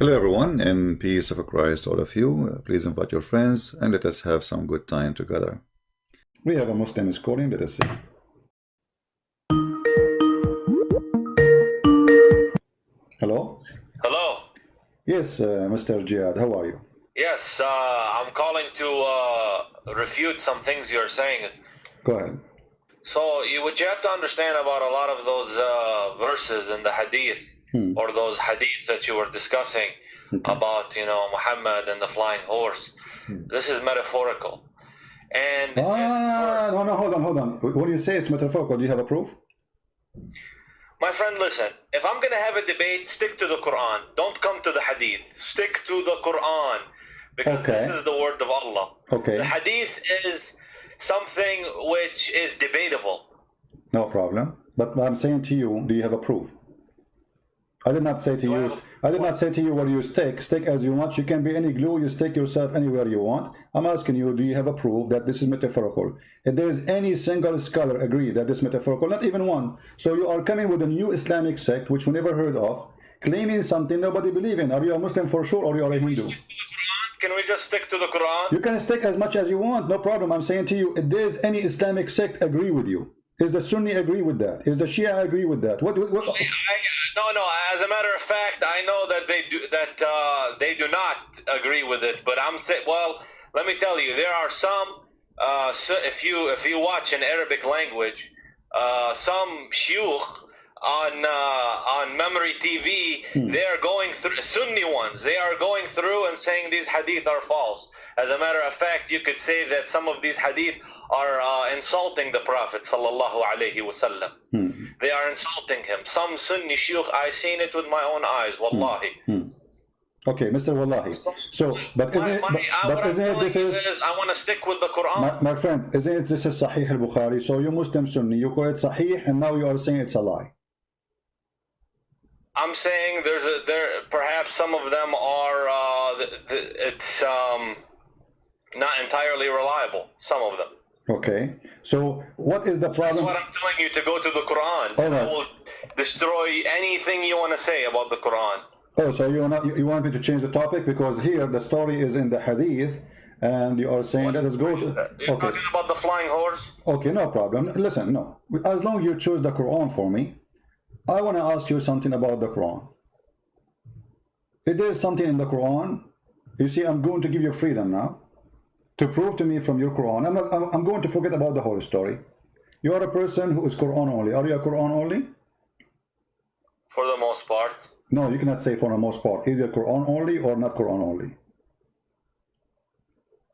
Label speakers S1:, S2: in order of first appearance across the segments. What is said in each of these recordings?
S1: Hello everyone, and peace of Christ all of you. Please invite your friends and let us have some good time together. We have a Muslim is calling, let us see. Hello?
S2: Hello.
S1: Yes, Mr. Jihad, how are you?
S2: Yes, I'm calling to refute some things you're saying.
S1: Go ahead.
S2: So what you have to understand about a lot of those verses in the hadith, or those hadiths that you were discussing about, Muhammad and the flying horse. This is metaphorical. And
S1: no, hold on. When you say it's metaphorical, do you have a proof?
S2: My friend, listen, if I'm going to have a debate, stick to the Quran. Don't come to the hadith. Stick to the Quran, because this is the word of Allah.
S1: Okay.
S2: The hadith is something which is debatable.
S1: No problem. But I'm saying to you, do you have a proof? I did not say to you. I did not say to you where you stick. Stick as you want. You can be any glue. You stick yourself anywhere you want. I'm asking you, do you have a proof that this is metaphorical? If there is any single scholar agree that this is metaphorical, not even one. So you are coming with a new Islamic sect which we never heard of, claiming something nobody believe in. Are you a Muslim for sure, or you are a Hindu?
S2: Can we just stick to the Quran?
S1: You can stick as much as you want. No problem. I'm saying to you, if there is any Islamic sect agree with you. Is the Sunni agree with that? Is the Shia agree with that? What?
S2: No. As a matter of fact, I know that they do not agree with it. But I'm saying, well, let me tell you, there are some. If you watch in Arabic language, some shuyukh on Memory TV, they are going through Sunni ones. They are going through and saying these hadith are false. As a matter of fact, you could say that some of these hadith are insulting the Prophet sallallahu alaihi wasallam. They are insulting him. Some Sunni shuyukh, I've seen it with my own eyes, wallahi.
S1: Okay, Mr. Wallahi. So, but isn't it this is?
S2: I want to stick with the Quran.
S1: My friend, isn't it this is Sahih al-Bukhari? So you Muslim Sunni, you call it Sahih, and now you are saying it's a lie.
S2: I'm saying perhaps some of them are it's not entirely reliable. Some of them.
S1: Okay, so what is the problem?
S2: That's what I'm telling you, to go to the Quran.
S1: All right.
S2: I will destroy anything you want to say about the Quran.
S1: Oh, so you want me to change the topic, because here the story is in the hadith, and you are saying let us go to.
S2: You're talking about the flying horse?
S1: Okay, no problem. Listen, no. As long as you choose the Quran for me, I want to ask you something about the Quran. If there is something in the Quran, you see, I'm going to give you freedom now to prove to me from your Quran. I'm going to forget about the whole story. You are a person who is Quran only. Are you a Quran only?
S2: For the most part.
S1: No, you cannot say for the most part. Either Quran only or not Quran only.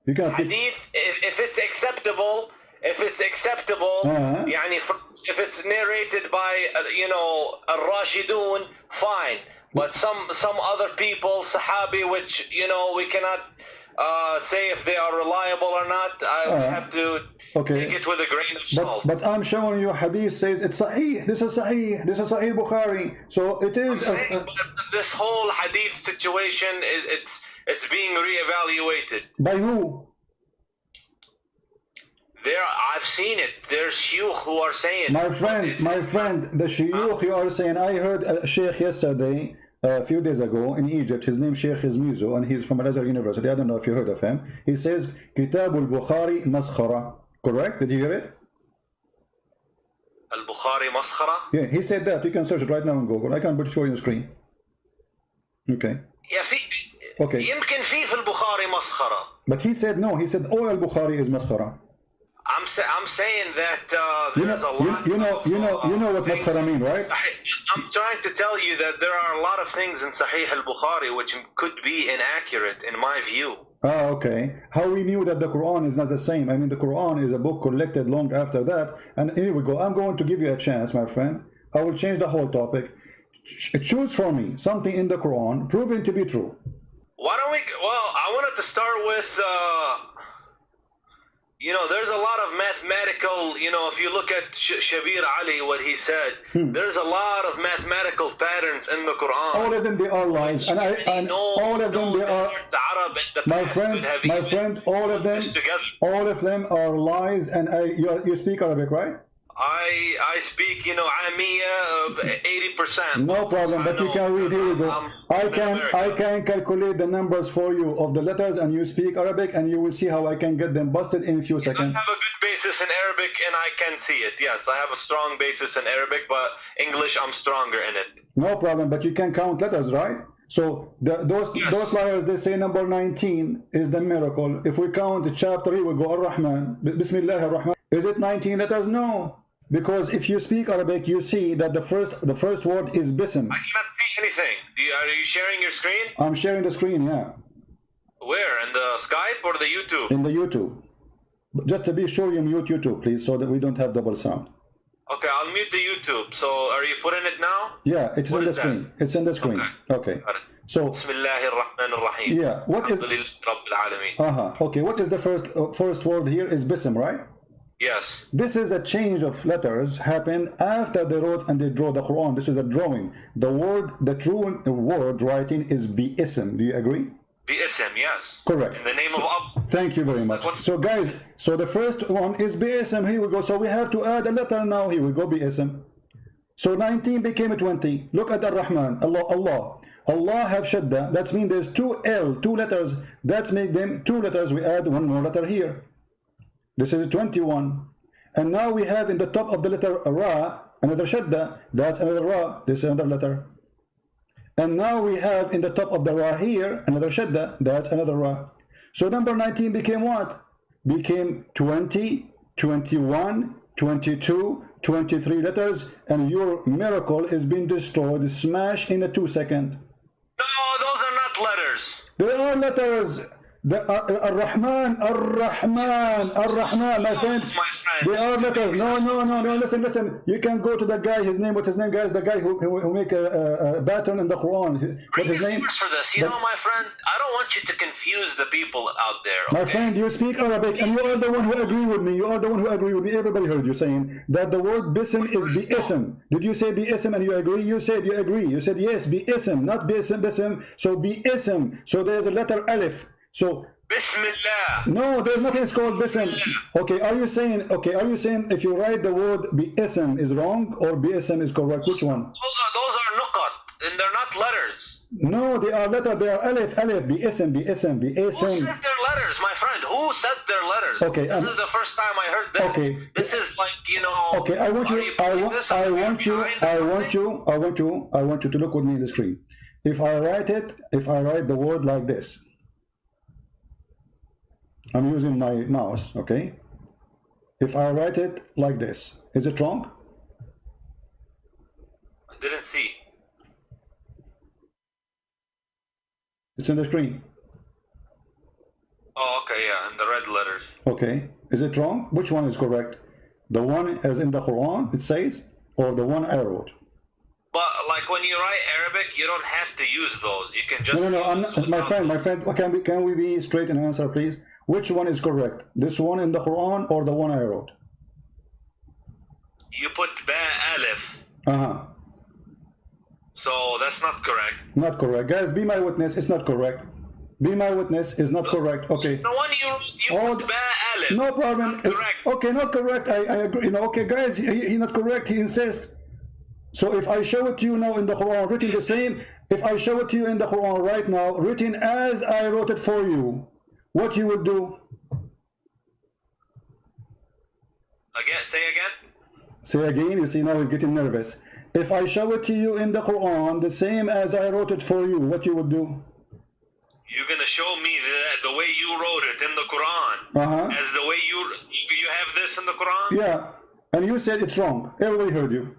S1: You cannot.
S2: Hadith, if it's acceptable, يعني if it's narrated by al-Rashidun, fine. But some other people, Sahabi, which we cannot say if they are reliable or not. I have to take it with a grain of salt.
S1: But I'm showing you hadith says it's Sahih. This is Sahih. This is Sahih Bukhari. So it is.
S2: This whole hadith situation, it's being reevaluated.
S1: By who?
S2: I've seen it. There's shuyukh who are saying.
S1: My friend, the shuyukh you are saying. I heard a sheikh yesterday, a few days ago in Egypt. His name Sheikh is Mizo, and he's from Al-Azhar University. I don't know if you heard of him. He says Kitab al-Bukhari maskhara. Correct? Did you hear it?
S2: Al-Bukhari maskhara?
S1: Yeah, he said that. You can search it right now on Google. I can put it for you on the screen. Okay.
S2: Yeah,
S1: okay.
S2: يمكن في البخاري مسخرة.
S1: But he said no. He said all al-Bukhari is maskhara.
S2: I'm saying that there's a lot.
S1: You know what maskhara mean, right?
S2: I'm trying to tell you that there are a lot of things in Sahih al-Bukhari which could be inaccurate in my view.
S1: Ah, okay. How we knew that the Quran is not the same? I mean, the Quran is a book collected long after that. And here we go. I'm going to give you a chance, my friend. I will change the whole topic. Choose for me something in the Quran proven to be true.
S2: Why don't we? Well, I wanted to start with. There's a lot of mathematical, if you look at Shabir Ali, what he said, there's a lot of mathematical patterns in the Quran.
S1: All of them, they are lies. And all of them, they are, my friend, all of them are lies. And you speak Arabic, right?
S2: I speak, you know, Amiya 80%.
S1: No problem, but you can read. Here we go. I
S2: American.
S1: can calculate the numbers for you of the letters, and you speak Arabic, and you will see how I can get them busted in a few seconds.
S2: I have a good basis in Arabic, and I can see it. Yes, I have a strong basis in Arabic, but English, I'm stronger in it.
S1: No problem, but you can count letters, right? So those liars, they say number 19 is the miracle. If we count chapter 3, we go Ar-Rahman, Bismillah Ar-Rahman. Is it 19 letters? No. Because if you speak Arabic, you see that the first word is Bism.
S2: I cannot see anything. Are you sharing your screen?
S1: I'm sharing the screen, yeah.
S2: Where? In the Skype or the YouTube?
S1: In the YouTube. Just to be sure, you mute YouTube, please, so that we don't have double sound.
S2: Okay, I'll mute the YouTube. So are you putting it now?
S1: Yeah, it's in the screen. It's in the screen. Okay. So
S2: Bismillahir-Rahmanir-Rahim.
S1: Yeah, what is okay, what is the first word here is Bism, right?
S2: Yes.
S1: This is a change of letters happened after they wrote and they draw the Quran. This is a drawing. The true word writing is Bi-Ism. Do you agree?
S2: Bi-Ism, yes.
S1: Correct.
S2: In the name of Allah.
S1: Thank you very much. So guys, so the first one is Bi-Ism. Here we go. So we have to add a letter now. Here we go, Bi-Ism. So 19 became a 20. Look at Ar-Rahman. Allah have Shadda. That means there's two L, two letters. That's make them two letters. We add one more letter here. This is 21. And now we have in the top of the letter Ra, another Shadda. That's another Ra. This is another letter. And now we have in the top of the Ra here, another Shadda. That's another Ra. So number 19 became what? Became 20, 21, 22, 23 letters. And your miracle is being destroyed, smashed in a 2 seconds.
S2: No, those are not letters.
S1: They are letters. Ar-Rahman, my friend. They are letters. No. Listen. You can go to the guy. What's his name, guys? The guy who make a pattern in the Quran. What's his name?
S2: For this, you know, my friend. I don't want you to confuse the people out there. Okay?
S1: My friend, you speak Arabic, and you are the one who agree with me. Everybody heard you saying that the word Bism is Bi-Ism. Did you say Bi-Ism and you agree? You said you agree. You said yes, Bi-Ism, not Bism. So Bi-Ism. So there's a letter Alif. So
S2: Bismillah.
S1: No, there's nothing called Bism. Okay, are you saying if you write the word Bi-Ism is wrong or Bi-Ism is correct? Which one?
S2: Those are nuqat, and they're not letters.
S1: No, they are letters. They are Alif, Bi-Ism.
S2: Who said their letters, my friend? Who said their letters?
S1: Okay,
S2: this is the first time I heard this. Okay, this is like, you know.
S1: Okay, I want you to look with me in the screen. If I write the word like this. I'm using my mouse, okay? If I write it like this, is it wrong?
S2: I didn't see.
S1: It's in the screen.
S2: Oh, okay, yeah, in the red letters.
S1: Okay, is it wrong? Which one is correct? The one as in the Quran, it says, or the one I wrote?
S2: But like when you write Arabic, you don't have to use those. You can just.
S1: No. I'm not, my friend. Can we be straight in answer, please? Which one is correct? This one in the Quran or the one I wrote?
S2: You put Ba Alif. So that's not correct.
S1: Not correct. Guys, be my witness. It's not correct. Be my witness is not correct. Okay.
S2: The one you put Ba Alif.
S1: No problem.
S2: Correct.
S1: Okay, not correct. I agree. You know, okay, guys, he's not correct. He insists. So if I show it to you now in the Quran, written the same, if I show it to you in the Quran right now, written as I wrote it for you, what you would do?
S2: Again, say again.
S1: Say again. You see now he's getting nervous. If I show it to you in the Quran the same as I wrote it for you, what you would do?
S2: You're gonna show me the way you wrote it in the Quran, as the way you have this in the Quran.
S1: Yeah, and you said it's wrong. Everybody heard you.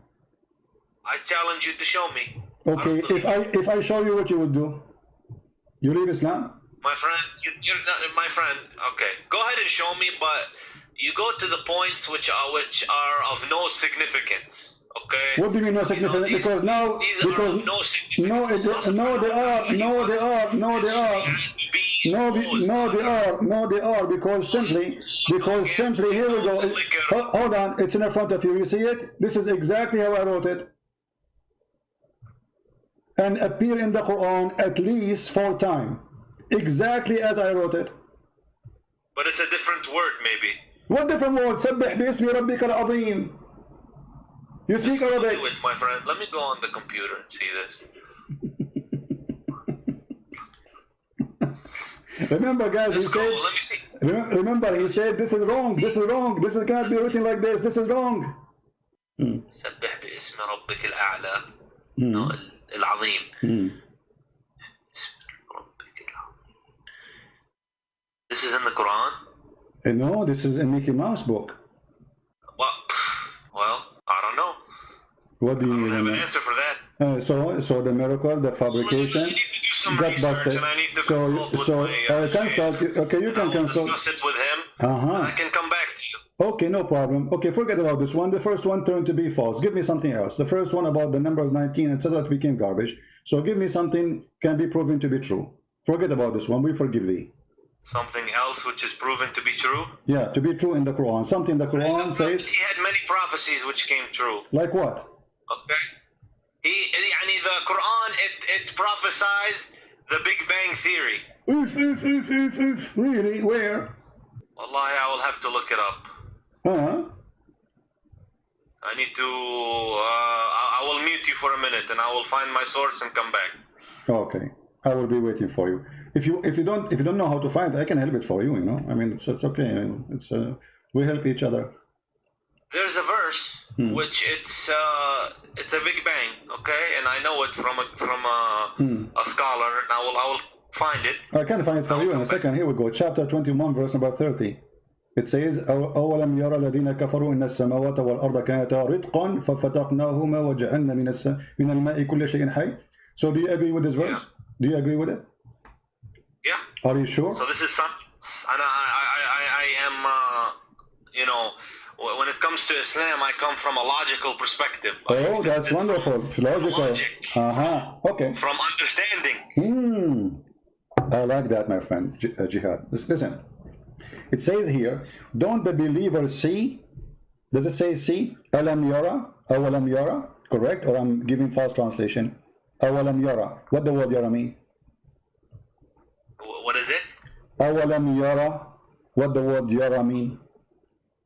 S2: I challenge you to show me.
S1: Okay, if I show you, what you would do? You leave Islam?
S2: My friend, you're not my friend. Okay, go ahead and show me, but you go to the points which are of no significance. Okay.
S1: What do you mean no significance? Because now, because no, they are. Because simply, here we go. Hold on, it's in front of you. You see it? This is exactly how I wrote it, and appear in the Quran at least 4 times. Exactly as I wrote it.
S2: But it's a different word, maybe.
S1: What different word? سبح باسم ربك العظيم. You speak Arabic.
S2: Do it, my friend. Let me go on the computer and see this.
S1: Remember, guys, he said.
S2: Let me see.
S1: Remember, he said, "This is wrong. This is wrong. This cannot be written like this. This is wrong."
S2: سبح باسم ربك الأعلى العظيم. This is in the Quran?
S1: No, this is a Mickey Mouse book.
S2: Well, I don't know.
S1: What do you mean?
S2: I don't have an answer for that.
S1: So the miracle, the fabrication,
S2: you need to do some
S1: got
S2: research,
S1: busted.
S2: and I need to consult with my,
S1: consult. Okay, you can consult.
S2: Discuss it with him, and I can come back to you.
S1: Okay, no problem. Okay, forget about this one. The first one turned to be false. Give me something else. The first one about the numbers 19, etc., it became garbage. So give me something can be proven to be true. Forget about this one. We forgive thee.
S2: Something else which is proven to be true?
S1: Yeah, to be true in the Quran. Something the Quran says.
S2: He had many prophecies which came true.
S1: Like what?
S2: Okay. The Quran, it prophesies the Big Bang Theory.
S1: Really? Where?
S2: Wallahi, I will have to look it up. I need to, I will mute you for a minute and I will find my source and come back.
S1: Okay. I will be waiting for you. If you don't know how to find it, I can help it for you, you know. I mean, it's okay. I mean, we help each other.
S2: There's a verse which it's a Big Bang, okay, and I know it from a scholar, and I will find it.
S1: I can find it for you in a second. Here we go. Chapter 21, verse number 30. It says, أولم يرى الذين كفروا إن السماوات والأرض كانتا رتقا ففتقناهما وجعلنا من الماء كل شيء حي. So do you agree with this verse?
S2: Yeah.
S1: Do you agree with it?
S2: Yeah.
S1: Are you sure?
S2: So this is something, and I am, you know, when it comes to Islam, I come from a logical perspective.
S1: Oh, that's wonderful. Logical. Okay.
S2: From understanding.
S1: I like that, my friend, Jihad. Listen. It says here, don't the believers see? Does it say see? Alam yara? Awalam yara? Correct? Or I'm giving false translation. Awalam yara. What the word yara mean?
S2: What is it?
S1: Awalam yara. What the word yara mean?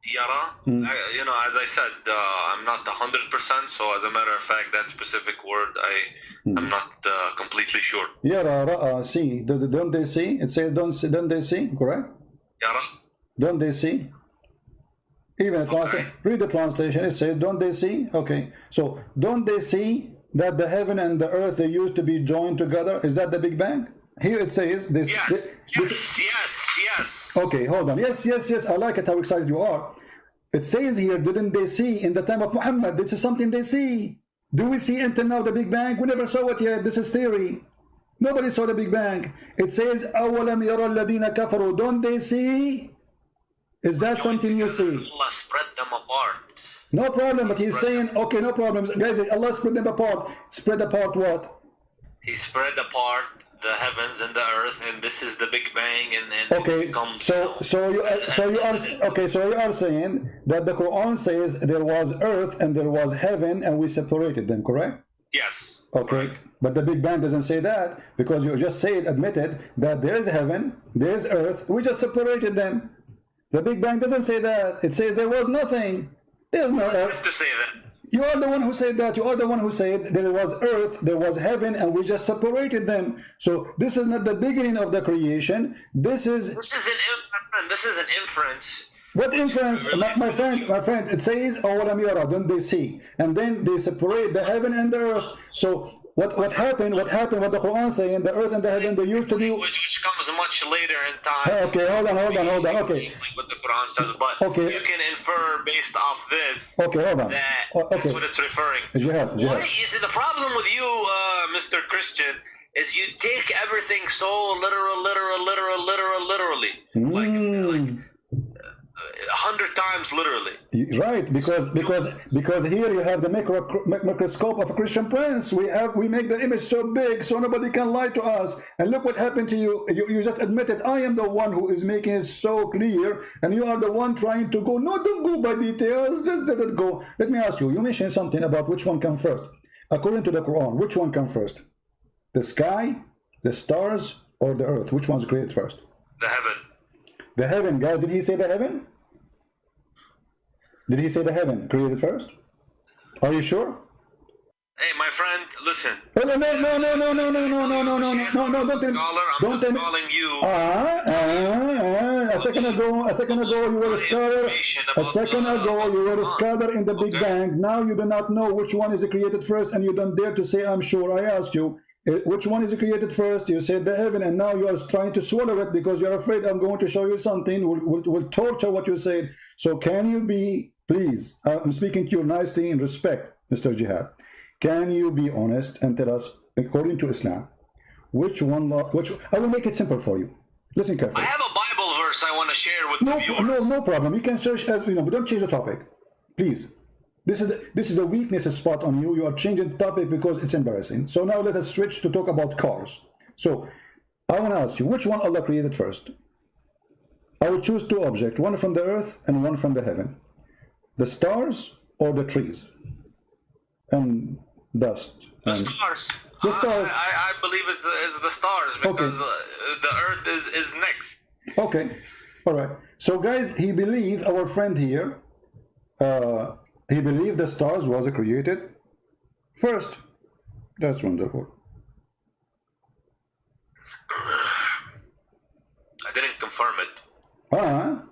S2: Yara? You know, as I said, I'm not 100%, so as a matter of fact, that specific word, I'm not completely sure.
S1: Yara, ra'a, see. Don't they see? It says don't they see? Correct?
S2: Yara?
S1: Don't they see? Even read the translation. It says, don't they see? Okay. So, don't they see that the heaven and the earth, they used to be joined together? Is that the Big Bang? Here it says this.
S2: Yes.
S1: Okay, hold on. Yes. I like it how excited you are. It says here, didn't they see in the time of Muhammad? This is something they see. Do we see until now the Big Bang? We never saw it yet. This is theory. Nobody saw the Big Bang. It says, أَوَلَمْ يَرَى الَّذِينَ كَفَرُوا. Don't they see? Is that something you see?
S2: Allah spread them apart.
S1: No problem, but he's saying, okay, no problem. Guys, Allah spread them apart. Spread apart what?
S2: He spread apart the heavens and the earth, and this is the Big Bang, and
S1: okay, so you are saying that the Quran says there was earth and there was heaven and we separated them, correct?
S2: Yes.
S1: Okay, correct. But the Big Bang doesn't say that, because you just admitted that there is heaven, there is earth, we just separated them. The Big Bang doesn't say that. It says there was nothing. There's no earth.
S2: I have to say that.
S1: You are the one who said that. You are the one who said there was earth, there was heaven, and we just separated them. So this is not the beginning of the creation. This is
S2: an inference.
S1: What inference? My friend, it says, "Awalam yara," don't they see? And then they separate the heaven and the earth. So what happened? What the Quran saying? The earth and the heaven, they used to be.
S2: Which comes much later in time.
S1: Okay, hold on. Okay.
S2: What the Quran says, but
S1: okay.
S2: You can infer based off this.
S1: Okay, hold on.
S2: That's what it's referring to.
S1: Jihad.
S2: You see, the problem with you, Mr. Christian, is you take everything so literally. Like 100 times literally.
S1: Right, because here you have the microscope of a Christian prince. We make the image so big so nobody can lie to us. And look what happened to you. You just admitted I am the one who is making it so clear, and you are the one trying to go. No, don't go by details. Just let it go. Let me ask you. You mentioned something about which one comes first. According to the Quran, which one comes first? The sky, the stars, or the earth? Which one's created first?
S2: The heaven.
S1: The heaven, guys. Did he say the heaven? Did he say the heaven created first? Are you sure?
S2: Hey, my friend, listen.
S1: No, no, no, no, no, no, no, no, no, no, no, no, no, no, don't tell me.
S2: I'm just calling you.
S1: A second ago you were a scholar. A second ago you were a scholar in the Big Bang. Now you do not know which one is created first, and you don't dare to say I'm sure. I asked you which one is created first. You said the heaven, and now you are trying to swallow it because you're afraid I'm going to show you something. Will torture what you said. So can you be, please? I'm speaking to you nicely in respect, Mr. Jihad. Can you be honest and tell us, according to Islam, which one? I will make it simple for you. Listen carefully.
S2: I have a Bible verse I want to share with the viewers.
S1: No problem. You can search as you know, but don't change the topic, please. This is a weakness spot on you. You are changing the topic because it's embarrassing. So now let us switch to talk about cars. So I want to ask you, which one Allah created first? I will choose two objects, one from the earth and one from the heaven. The stars or the trees and dust.
S2: The stars.
S1: The stars.
S2: I believe it's the stars because the earth is next.
S1: Okay. All right. So guys, he believed, our friend here, he believed the stars was created first. That's wonderful.
S2: I didn't confirm it.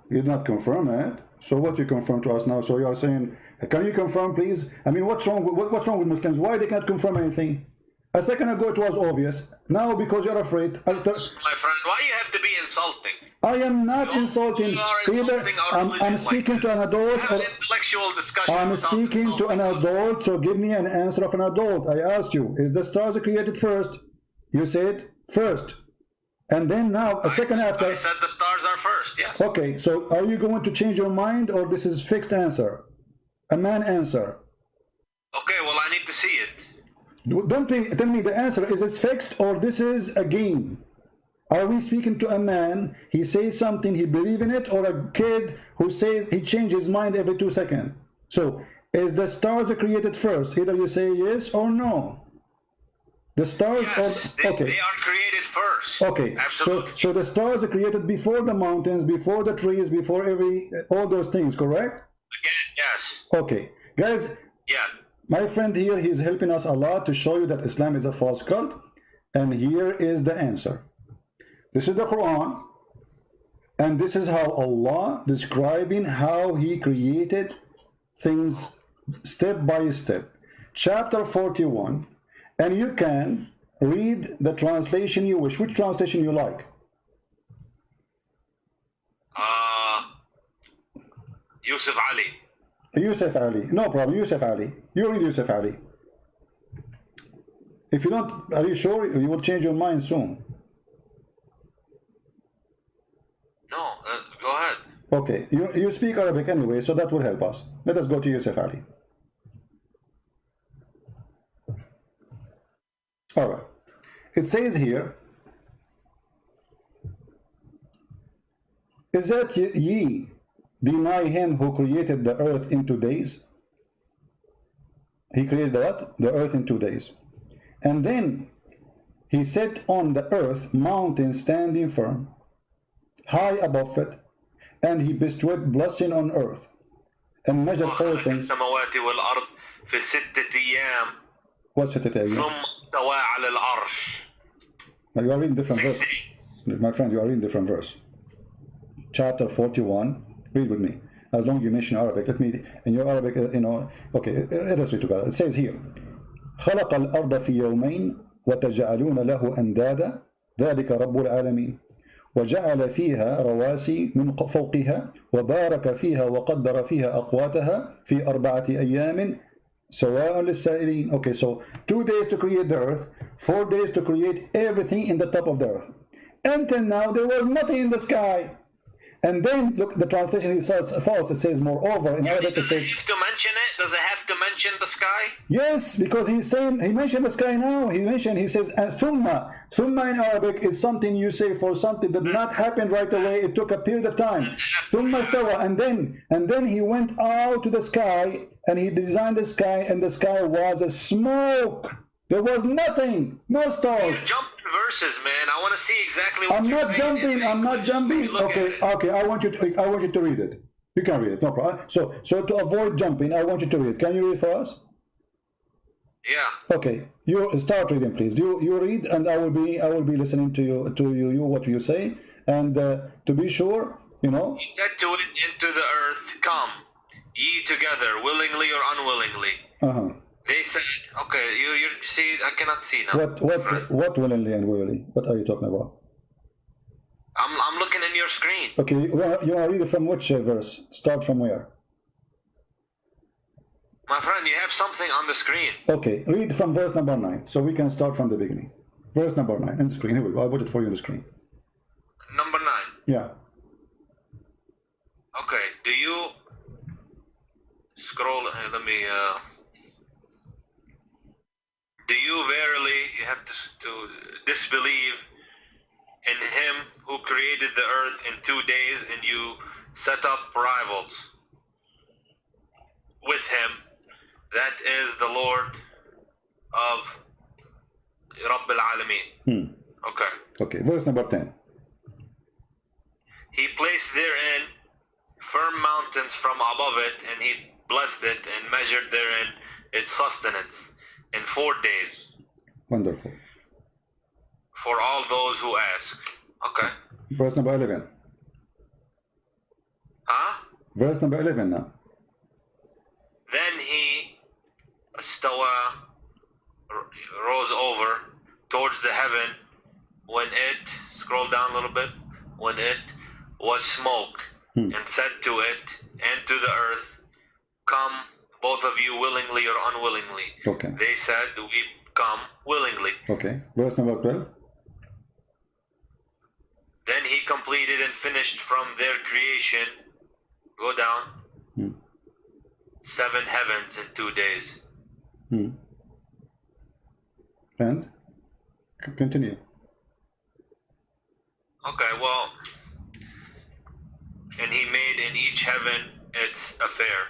S1: You did not confirm it. So what you confirm to us now? So you are saying, can you confirm, please? I mean, what's wrong with Muslims? Why they can't confirm anything? A second ago it was obvious. Now because you're afraid.
S2: My friend, why you have to be insulting?
S1: I am not insulting. Either I'm speaking to an adult.
S2: Have an intellectual discussion.
S1: I'm speaking to an adult, so give me an answer of an adult. I asked you, is the stars created first? You said first. And then now, a second after.
S2: I said the stars are first, yes.
S1: Okay, so are you going to change your mind, or this is fixed answer? A man answer.
S2: Okay, well, I need to see it.
S1: Don't tell me the answer. Is it fixed, or this is a game? Are we speaking to a man, he says something, he believes in it, or a kid who says he changes his mind every 2 seconds? So, is the stars created first? Either you say yes or no. The stars
S2: yes,
S1: are okay.
S2: They are created first.
S1: Okay,
S2: absolutely.
S1: So the stars are created before the mountains, before the trees, before all those things, correct?
S2: Again, yes.
S1: Okay, guys.
S2: Yeah.
S1: My friend here, he's helping us a lot to show you that Islam is a false cult, and here is the answer. This is the Quran, and this is how Allah describing how He created things step by step. Chapter 41. And you can read the translation you wish. Which translation you like?
S2: Yusuf Ali.
S1: Yusuf Ali. No problem. Yusuf Ali. You read Yusuf Ali. If you don't, are you sure you will change your mind soon?
S2: No, go ahead.
S1: Okay. You speak Arabic anyway, so that will help us. Let us go to Yusuf Ali. All right. It says here, is that ye deny him who created the earth in 2 days? He created what? The earth in 2 days. And then he set on the earth mountains standing firm, high above it, and he bestowed blessing on earth, and measured all things. What's it again? You are reading different verse. My friend, you are reading different verse. Chapter 41. Read with me. As long as you mention Arabic, let me, in your Arabic, okay, let us read together. It says here, خلق الأرض في يومين وتجعلون له أندادا ذلك رب العالمين وجعل فيها رواسي من فوقها وبارك فيها وقدر فيها أقواتها في 4 أيام سواء للسائلين. Okay, so 2 days to create the earth, 4 days to create everything in the top of the earth. Until now, there was nothing in the sky. And then, look, the translation is false. It says, moreover, in Arabic it says...
S2: Does it have to mention it? Does it have to mention the sky?
S1: Yes, because he's saying, he mentioned the sky now. He says, thumma. Thumma in Arabic is something you say for something that did not happen right away. It took a period of time. Thumma stawa. And then he went out to the sky, and he designed the sky, and the sky was a smoke. There was nothing. No stars.
S2: Verses, man. I want to see exactly what
S1: I'm not jumping. Okay. I want you to read it. You can read it, no problem. So to avoid jumping, I want you to read it. Can you read for us?
S2: Yeah.
S1: Okay, you start reading, please. You read, and I will be listening to you what you say, and to be sure, you know.
S2: He said to it, into the earth, come, ye together, willingly or unwillingly. They said, okay, you see, I cannot see now.
S1: What willingly and willingly? What are you talking about?
S2: I'm looking in your screen.
S1: Okay, you want to read it from which verse? Start from where?
S2: My friend, you have something on the screen.
S1: Okay, read from verse number 9, so we can start from the beginning. Verse number 9 on the screen. Here we go. I put it for you on the screen.
S2: Number 9.
S1: Yeah.
S2: Okay. Do you scroll? Let me. Do you verily? You have to disbelieve in Him who created the earth in 2 days, and you set up rivals with Him. That is the Lord of Rabb al-Alameen. Okay.
S1: Okay, verse number 10.
S2: He placed therein firm mountains from above it, and He blessed it and measured therein its sustenance in 4 days.
S1: Wonderful.
S2: For all those who ask. Okay.
S1: Verse number 11.
S2: Huh?
S1: Verse number 11 now.
S2: Then He rose over towards the heaven when it, scroll down a little bit, when it was smoke, and said to it and to the earth, come, both of you, willingly or unwillingly.
S1: Okay.
S2: They said, we come willingly.
S1: Okay. Verse number 12.
S2: Then He completed and finished from their creation, go down, 7 heavens in 2 days.
S1: And continue.
S2: Okay, well, and He made in each heaven its affair,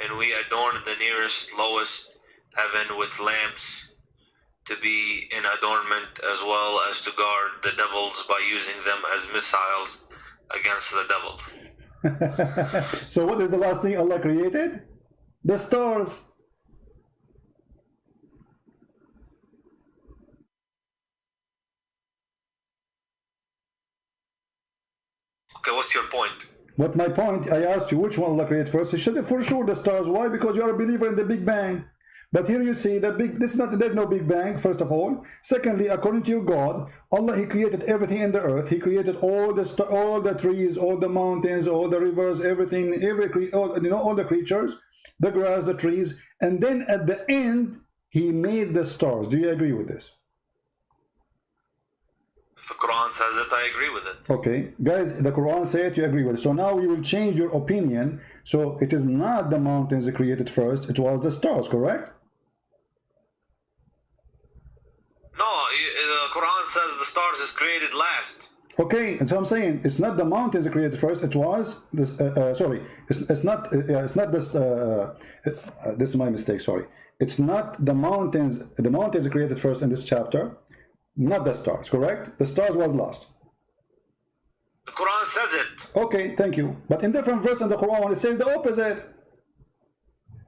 S2: and we adorned the nearest, lowest heaven with lamps to be in adornment, as well as to guard the devils by using them as missiles against the devils.
S1: So what is the last thing Allah created? The stars.
S2: Okay, what's your point?
S1: But my point, I asked you which one Allah created first. You should for sure the stars. Why? Because you are a believer in the Big Bang. But here you see that there's no Big Bang, first of all. Secondly, according to your God, Allah, He created everything in the earth. He created all the trees, all the mountains, all the rivers, everything, all the creatures, the grass, the trees, and then at the end He made the stars. Do you agree with this?
S2: If the Quran says it, I agree with it.
S1: Okay, guys, the Quran says you agree with it. So now we will change your opinion. So it is not the mountains that created first, it was the stars, correct?
S2: No, the Quran says the stars is created last.
S1: Okay, and so I'm saying it's not the mountains that created first. It was this. Sorry, it's not this. This is my mistake. Sorry, it's not the mountains. The mountains that created first in this chapter, not the stars. Correct? The stars was last.
S2: The Quran says it.
S1: Okay, thank you. But in different verse in the Quran, it says the opposite.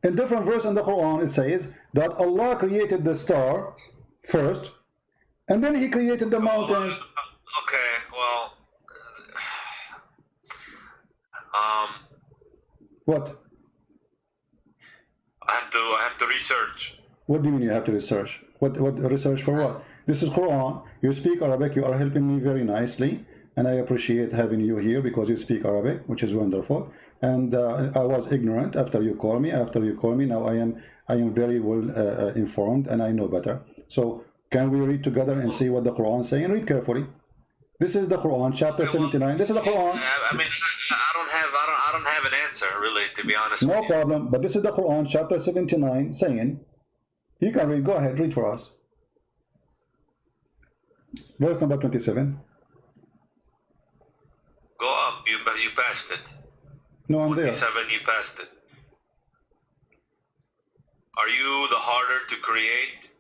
S1: In different verse in the Quran, it says that Allah created the stars first, and then He created the mountains.
S2: Okay, well,
S1: What?
S2: I have to research.
S1: What do you mean you have to research? What research for what? This is Quran. You speak Arabic. You are helping me very nicely, and I appreciate having you here because you speak Arabic, which is wonderful. And I was ignorant after you call me. Now I am very well informed, and I know better. So can we read together and see what the Quran is saying? Read carefully. This is the Quran, chapter 79. This is the Quran.
S2: I mean, I don't have an answer, really, to be honest.
S1: No problem. But this is the Quran, chapter 79, saying, you can read. Go ahead, read for us. Verse number 27.
S2: Go up. You passed it.
S1: No, I'm there.
S2: 27. You passed it. Are you the harder to create?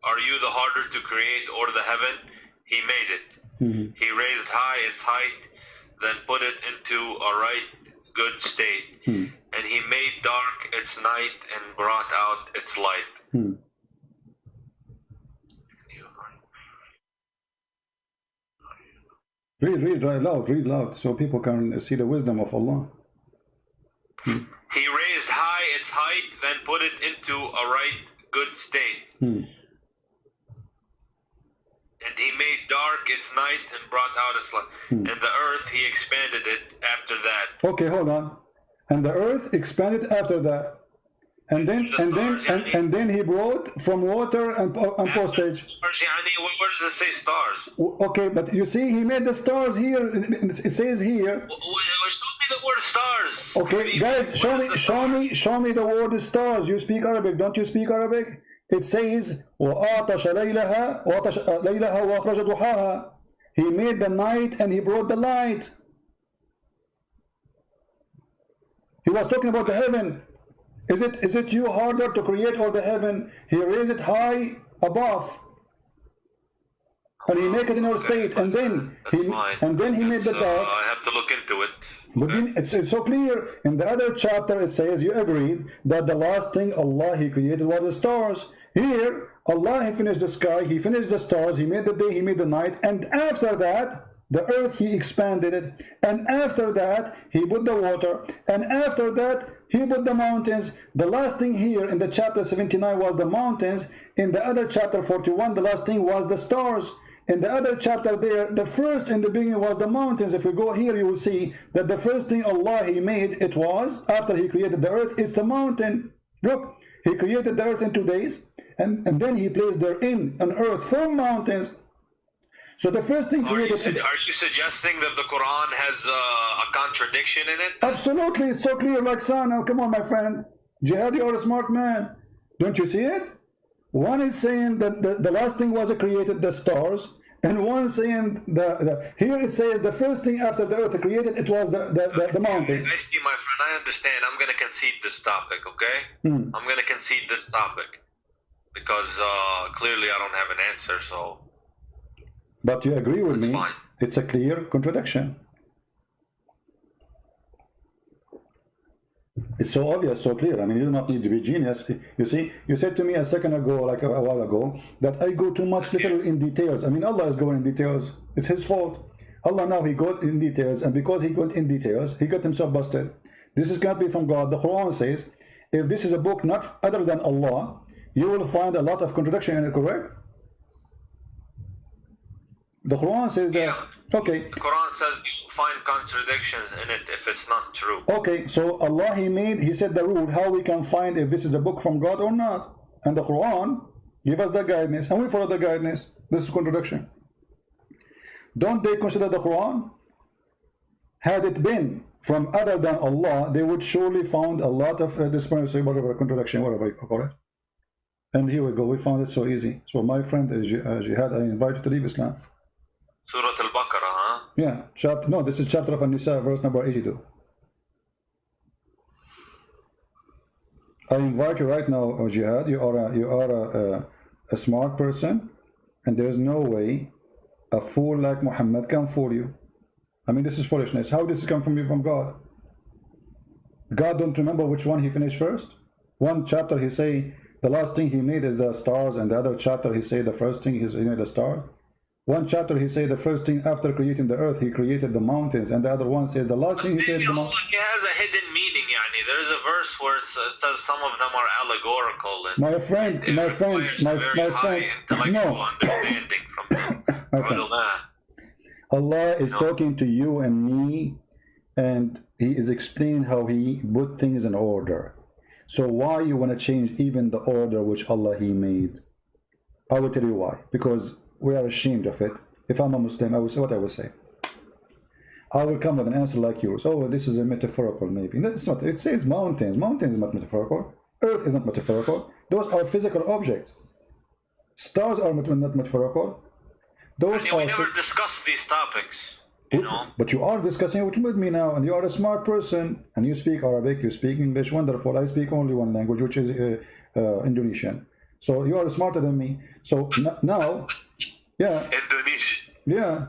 S2: Are you the harder to create, or the heaven? He made it. He raised high its height, then put it into a right good state. And He made dark its night and brought out its light.
S1: Read loud, so people can see the wisdom of Allah.
S2: He raised high its height, then put it into a right good state. And he made dark its night and brought out its light. And the earth he expanded it after that.
S1: Okay, hold on. And the earth expanded after that. And then he brought from water and postage.
S2: Where does it say stars?
S1: Okay, but you see, he made the stars here. It says here.
S2: Show me the word stars.
S1: Okay, guys, show me the word stars. You speak Arabic, don't you speak Arabic? It says وَأَعْطَشَ لَيْلَهَا وَأَخْرَجَ ضُحَاهَا. He made the night and he brought the light. He was talking about the heaven. Is it you harder to create all the heaven? He raised it high above, and he make it in our state, and then he made the dark.
S2: I have to look into it.
S1: But then it's so clear. In the other chapter, it says you agreed that the last thing Allah He created was the stars. Here, Allah He finished the sky, He finished the stars, He made the day, He made the night, and after that, the earth He expanded it, and after that He put the water, and after that He put the mountains. The last thing here in the chapter 79 was the mountains. In the other chapter 41, the last thing was the stars. In the other chapter there, the first in the beginning was the mountains. If we go here, you will see that the first thing Allah He made, it was, after He created the earth, it's the mountain. Look, He created the earth in 2 days, and then He placed therein an earth from mountains. So the first thing created...
S2: Are you suggesting that the Quran has a contradiction in it?
S1: Absolutely, it's so clear, like son. Now, come on, my friend. Jihad, you are a smart man. Don't you see it? One is saying that the last thing was created, the stars, and one saying here it says the first thing after the earth created, it was the mountains.
S2: I see, my friend. I understand. I'm going to concede this topic, okay? I'm going to concede this topic because clearly I don't have an answer. So.
S1: But you agree with me?
S2: Fine.
S1: It's a clear contradiction. It's so obvious, so clear. I mean, you do not need to be genius. You see, you said to me a second ago, like a while ago, that I go too much little in details. I mean, Allah is going in details. It's His fault. Allah now, He got in details, and because He got in details, He got Himself busted. This is going to be from God. The Quran says, if this is a book not other than Allah, you will find a lot of contradiction in it, correct? The Quran says that.
S2: Yeah.
S1: Okay.
S2: The Quran says you find contradictions in it if it's not true.
S1: Okay, so Allah He said the rule how we can find if this is a book from God or not. And the Quran give us the guidance, and we follow the guidance. This is contradiction. Don't they consider the Quran? Had it been from other than Allah, they would surely found a lot of whatever contradiction, whatever you call it. And here we go. We found it so easy. So my friend Jihad, I invite you to leave Islam.
S2: Surah Al-Baqarah, huh?
S1: Yeah, no, this is chapter of An-Nisa, verse number 82. I invite you right now, Jihad. You are a smart person, and there is no way a fool like Muhammad can fool you. I mean, this is foolishness. How does this come from God? God don't remember which one He finished first? One chapter He say the last thing He made is the stars, and the other chapter He say the first thing He made the star. One chapter He say the first thing after creating the earth He created the mountains, and the other one says the last thing He said the mountains.
S2: It has a hidden meaning, yani. There is a verse where it says some of them are allegorical. And
S1: my friend, no.
S2: Understanding from
S1: My friend. Allah is talking to you and me, and He is explaining how He put things in order. So why you want to change even the order which Allah He made? I will tell you why. Because we are ashamed of it. If I'm a Muslim, I will say what I will say. I will come with an answer like yours. Oh, this is a metaphorical maybe. No, it's not. It says mountains. Mountains is not metaphorical. Earth is not metaphorical. Those are physical objects. Stars are not metaphorical. Those
S2: we never discussed these topics, you know.
S1: But you are discussing it with me now, and you are a smart person, and you speak Arabic, you speak English, wonderful. I speak only one language, which is Indonesian. So you are smarter than me. So now, yeah.
S2: Indonesian.
S1: Yeah.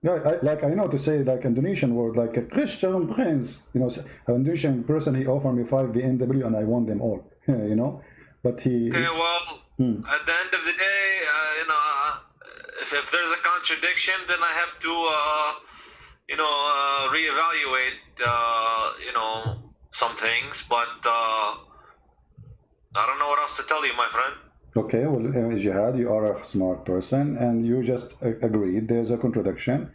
S1: Yeah, I know to say like Indonesian word, like a Christian prince, you know, an Indonesian person, he offered me 5 BMW and I won them all, you know, but he...
S2: Okay, well, at the end of the day, you know, if there's a contradiction, then I have to reevaluate, some things, but I don't know what else to tell you, my friend.
S1: Okay, well, Jihad, you are a smart person, and you just agreed there's a contradiction.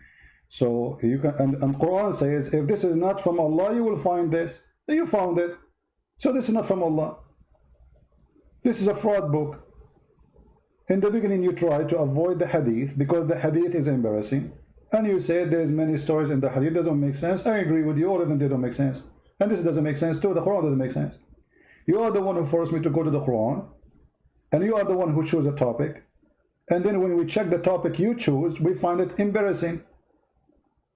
S1: So you can, and Quran says, if this is not from Allah, you will find this. You found it. So this is not from Allah. This is a fraud book. In the beginning, you try to avoid the hadith because the hadith is embarrassing. And you say there's many stories in the hadith, doesn't make sense. I agree with you, all of them, they don't make sense. And this doesn't make sense too, the Quran doesn't make sense. You are the one who forced me to go to the Quran. And you are the one who chose a topic. And then when we check the topic you choose, we find it embarrassing.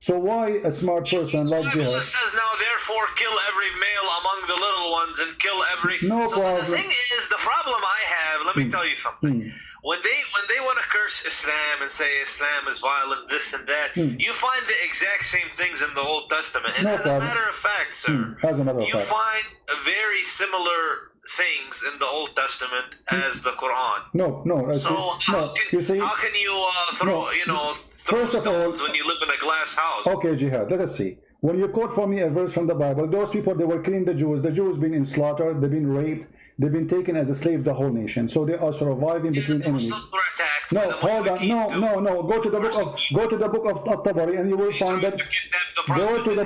S1: So why a smart person like Jihad?
S2: It says now, therefore, kill every male among the little ones and kill every.
S1: No problem.
S2: The thing is, the problem I have. Let me tell you something. When they want to curse Islam and say Islam is violent, this and that, you find the exact same things in the Old Testament. And as a matter of fact, sir, you find a very similar things in the Old Testament as the Quran.
S1: No.
S2: So how can you throw
S1: First of all,
S2: when you live in a glass house?
S1: Okay, Jihad, let us see. When you quote for me a verse from the Bible, those people, they were killing the Jews. The Jews been slaughtered, they've been raped, they've been taken as a slave, the whole nation. So they are surviving between enemies. No, hold on. No. Go to the book of At-Tabari and you will find that. Go to the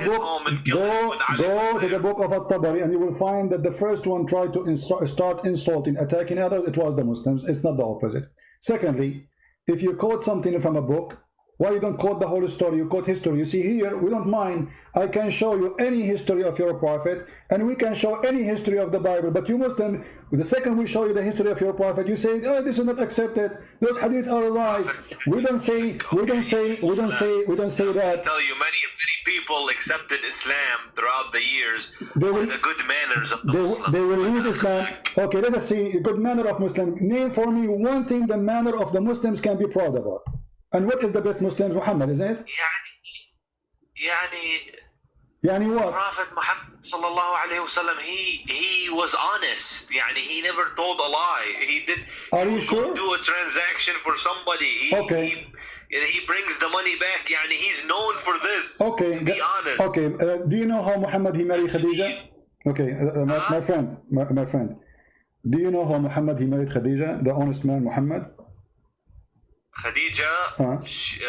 S1: book of At-Tabari and you will find that the first one tried to start insulting, attacking others. It was the Muslims. It's not the opposite. Secondly, if you quote something from a book, why you don't quote the whole story? You quote history. You see here, we don't mind. I can show you any history of your prophet, and we can show any history of the Bible. But you Muslim, the second we show you the history of your prophet, you say, oh, this is not accepted. Those hadith are lies. We don't say that.
S2: I tell you, many people accepted Islam throughout the years for the good manners of the Muslims.
S1: They will leave Islam. Okay, let us see. Good manner of Muslim. Name for me one thing the manner of the Muslims can be proud about. And what is the best Muslims? Muhammad, isn't it? يعني what?
S2: Prophet Muhammad sallallahu alayhi wasallam, he was honest. He never told a lie. He did.
S1: Are you sure?
S2: Do a transaction for somebody. He brings the money back. He's known for this.
S1: Okay.
S2: To be honest.
S1: Okay. Do you know how Muhammad he married Khadija? Okay, my friend. Do you know how Muhammad he married Khadija? The honest man Muhammad.
S2: Khadija, she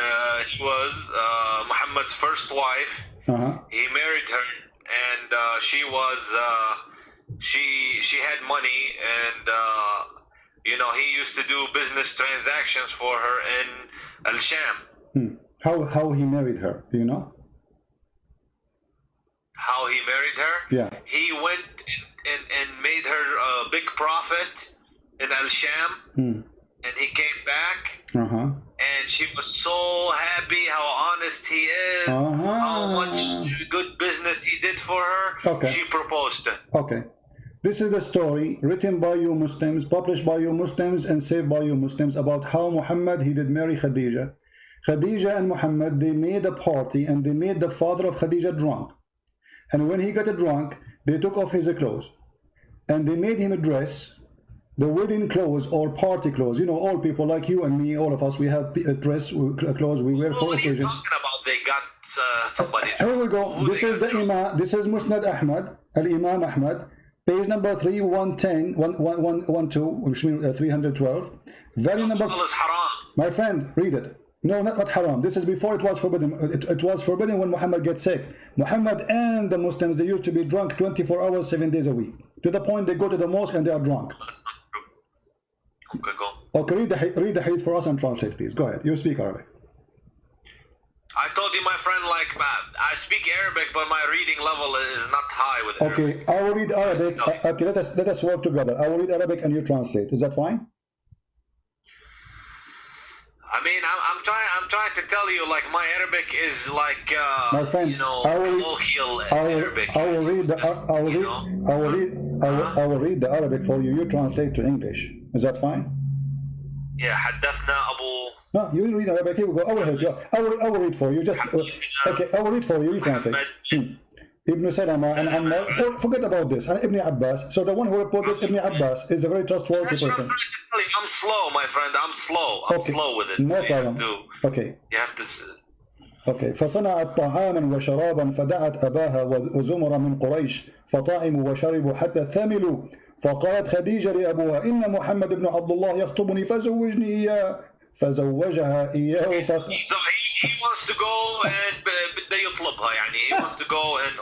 S2: was Muhammad's first wife. He married her, and she had money, and he used to do business transactions for her in Al-Sham.
S1: How he married her? Do you know?
S2: How he married her?
S1: Yeah.
S2: He went and made her a big profit in Al-Sham. And he came back, and she was so happy how honest he is, how much good business he did for her. Okay. She proposed it.
S1: Okay. This is the story written by you Muslims, published by you Muslims, and saved by you Muslims about how Muhammad, he did marry Khadija. Khadija and Muhammad, they made a party, and they made the father of Khadija drunk. And when he got drunk, they took off his clothes, and they made him a dress, the wedding clothes or party clothes. All people like you and me, all of us, we have a dress, clothes we wear for occasions.
S2: What are you talking about? They got somebody.
S1: Here we go. This is the Imam. This is Musnad Ahmad, Al-Imam Ahmad, page number 311, 112, which means 312. Very number. My friend, read it. No, not haram. This is before it was forbidden. It was forbidden when Muhammad gets sick. Muhammad and the Muslims, they used to be drunk 24 hours, 7 days a week. To the point they go to the mosque and they are drunk. Okay, read the hadith for us and translate, please. Go ahead. You speak Arabic.
S2: I told you, my friend, I speak Arabic, but my reading level is not high with Arabic.
S1: Okay, I will read Arabic. Okay, let us work together. I will read Arabic and you translate. Is that fine?
S2: I'm trying to tell you, my Arabic is
S1: my friend,
S2: colloquial Arabic.
S1: I will read the Arabic for you. You translate to English. Is that fine?
S2: Yeah, حدثنا أبو.
S1: No, you read Arabic. Here we go. I will read for you. Okay, I will read for you. You translate. Ibn Salama and Ammar. Forget about this. And Ibn Abbas. So the one who reported this, Ibn Abbas, is a very trustworthy person.
S2: I'm slow, my friend. I'm slow. I'm slow with it.
S1: No problem. Okay.
S2: You have to.
S1: اوكي. فصنعت طعاما وشرابا فدعت اباها وزمر من قريش فطعموا وشربوا حتى ثملوا فقالت خديجه لابوها ان محمد بن عبد الله يخطبني فزوجني اياه فزوجها اياه
S2: So he wants to go and بده يطلبها يعني he wants to go and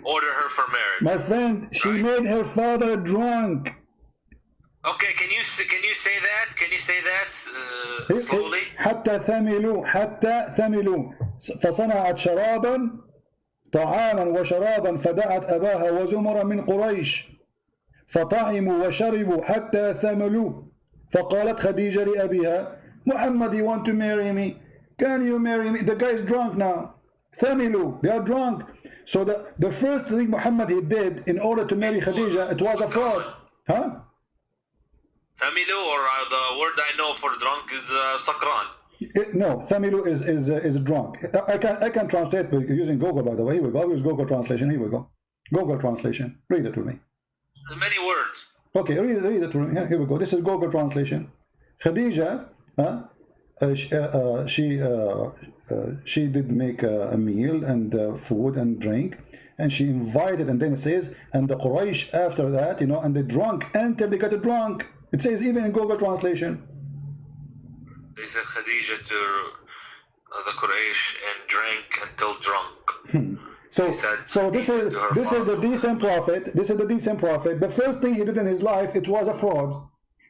S2: order her for marriage.
S1: My friend, she made her father drunk.
S2: Okay, can you say that? Can you say that slowly?
S1: حتى ثملوا فصنعت شرابا طعاما وشرابا فدعت أباها وزمرا من قريش فطعموا وشربوا حتى ثملوا فقالت خديجة لأبيها محمد, you want to marry me? Can you marry me? The guy is drunk now. ثملوا, they are drunk. So the first thing Muhammad he did in order to marry Khadija, it was a fraud. Huh?
S2: Thamilu, or the word I know for drunk is sakran.
S1: No, Thamilu is drunk. I can translate using Google, by the way. Here we go. I'll use Google translation. Here we go. Google translation. Read it to me.
S2: There's many words.
S1: Okay, read it to me. Here we go. This is Google translation. Khadija, she did make a meal and food and drink, and she invited, and then it says, and the Quraysh after that, you know, and they drunk until they got drunk. It says even in Google translation.
S2: They said Khadija to the Quraysh and drank until drunk.
S1: So this is the decent prophet. This is the decent prophet. The first thing he did in his life, it was a fraud.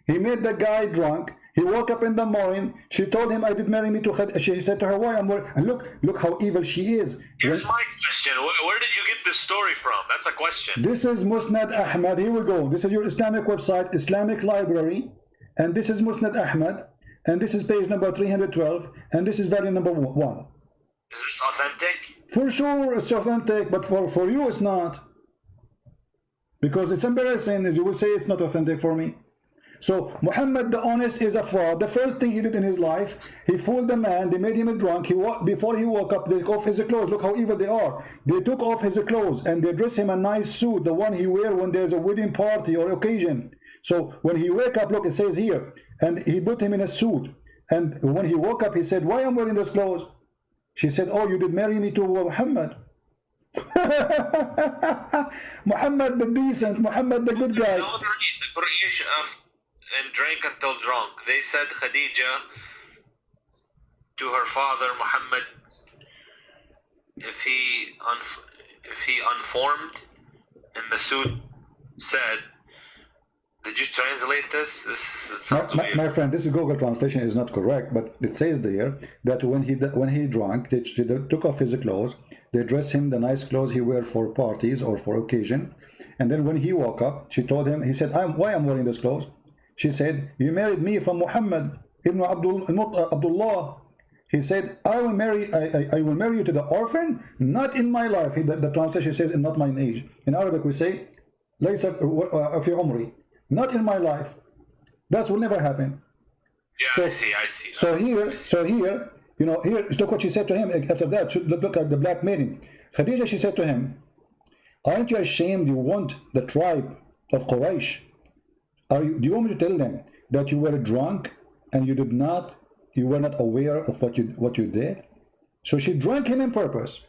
S1: He made the guy drunk. He woke up in the morning. She told him, I did marry me to Khadija. She said to her, why I'm worried? And look how evil she is.
S2: Here's my question. Where did you get this story from? That's a question.
S1: This is Musnad Ahmad. Here we go. This is your Islamic website, Islamic Library. And this is Musnad Ahmad. And this is page number 312. And this is volume number 1.
S2: Is this authentic?
S1: For sure it's authentic, but for you it's not. Because it's embarrassing, as you will say, it's not authentic for me. So Muhammad the honest is a fraud. The first thing he did in his life, he fooled the man. They made him a drunk. Before he woke up, they took off his clothes. Look how evil they are. They took off his clothes and they dress him a nice suit, the one he wear when there's a wedding party or occasion. So when he wake up, look, it says here, and he put him in a suit. And when he woke up, he said, why am I wearing those clothes? She said, oh, you did marry me to Muhammad. Muhammad the decent, Muhammad the good guy.
S2: And drank until drunk. They said Khadija to her father Muhammad, if he unformed in the suit, said, did you translate this?
S1: My friend, this is Google translation is not correct, but it says there that when he drank, they took off his clothes, they dressed him the nice clothes he wear for parties or for occasion, and then when he woke up, she told him, he said, why I'm wearing these clothes? She said, you married me from Muhammad ibn Abdullah. He said, I will marry you to the orphan, not in my life. The translation says, not my age. In Arabic we say, ليس في عمري, not in my life. That will never happen.
S2: Yeah, so, I see.
S1: So here, you know, here, look what she said to him after that. Look at the blackmailing. Khadija, she said to him, aren't you ashamed you want the tribe of Quraysh? Do you want me to tell them that you were drunk and you were not aware of what you did? So she drank him on purpose.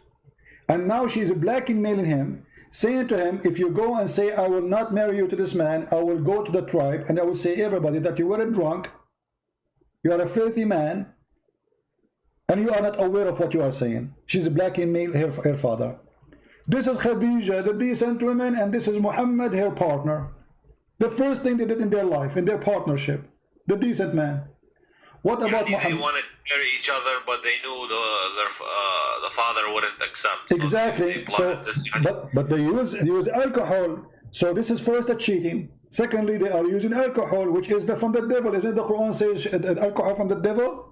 S1: And now she's blackmailing him, saying to him, if you go and say, I will not marry you to this man, I will go to the tribe and I will say everybody that you were a drunk, you are a filthy man, and you are not aware of what you are saying. She's blackmailing her father. This is Khadija, the decent woman, and this is Muhammad, her partner. The first thing they did in their life, in their partnership, the decent man. What about Muhammad?
S2: They wanted to marry each other, but they knew the father wouldn't accept.
S1: Exactly. But they use alcohol. So this is first a cheating. Secondly, they are using alcohol, which is from the devil. Isn't the Quran says alcohol from the devil?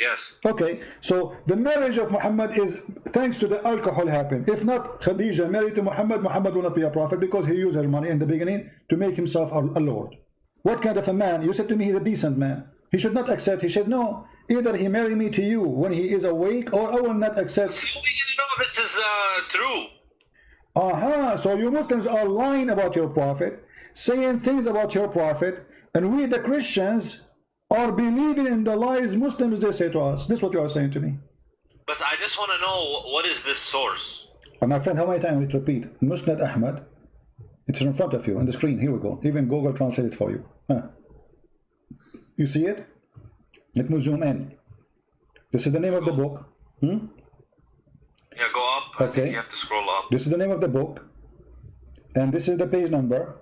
S2: Yes.
S1: Okay, so the marriage of Muhammad is thanks to the alcohol happened. If not Khadija married to Muhammad, Muhammad will not be a prophet because he used her money in the beginning to make himself a lord. What kind of a man? You said to me he's a decent man. He should not accept. He said, no, either he marry me to you when he is awake, or I will not accept.
S2: We didn't know this is true.
S1: So you Muslims are lying about your prophet, saying things about your prophet, and we the Christians are believing in the lies Muslims they say to us. This is what you are saying to me.
S2: But I just want to know what is this source?
S1: And my friend, how many times it repeat? Musnad Ahmad. It's in front of you on the screen. Here we go. Even Google translate it for you. Huh. You see it? Let me zoom in. This is the name of the book.
S2: Yeah, go up. I
S1: Okay.
S2: think you have to scroll up.
S1: This is the name of the book. And this is the page number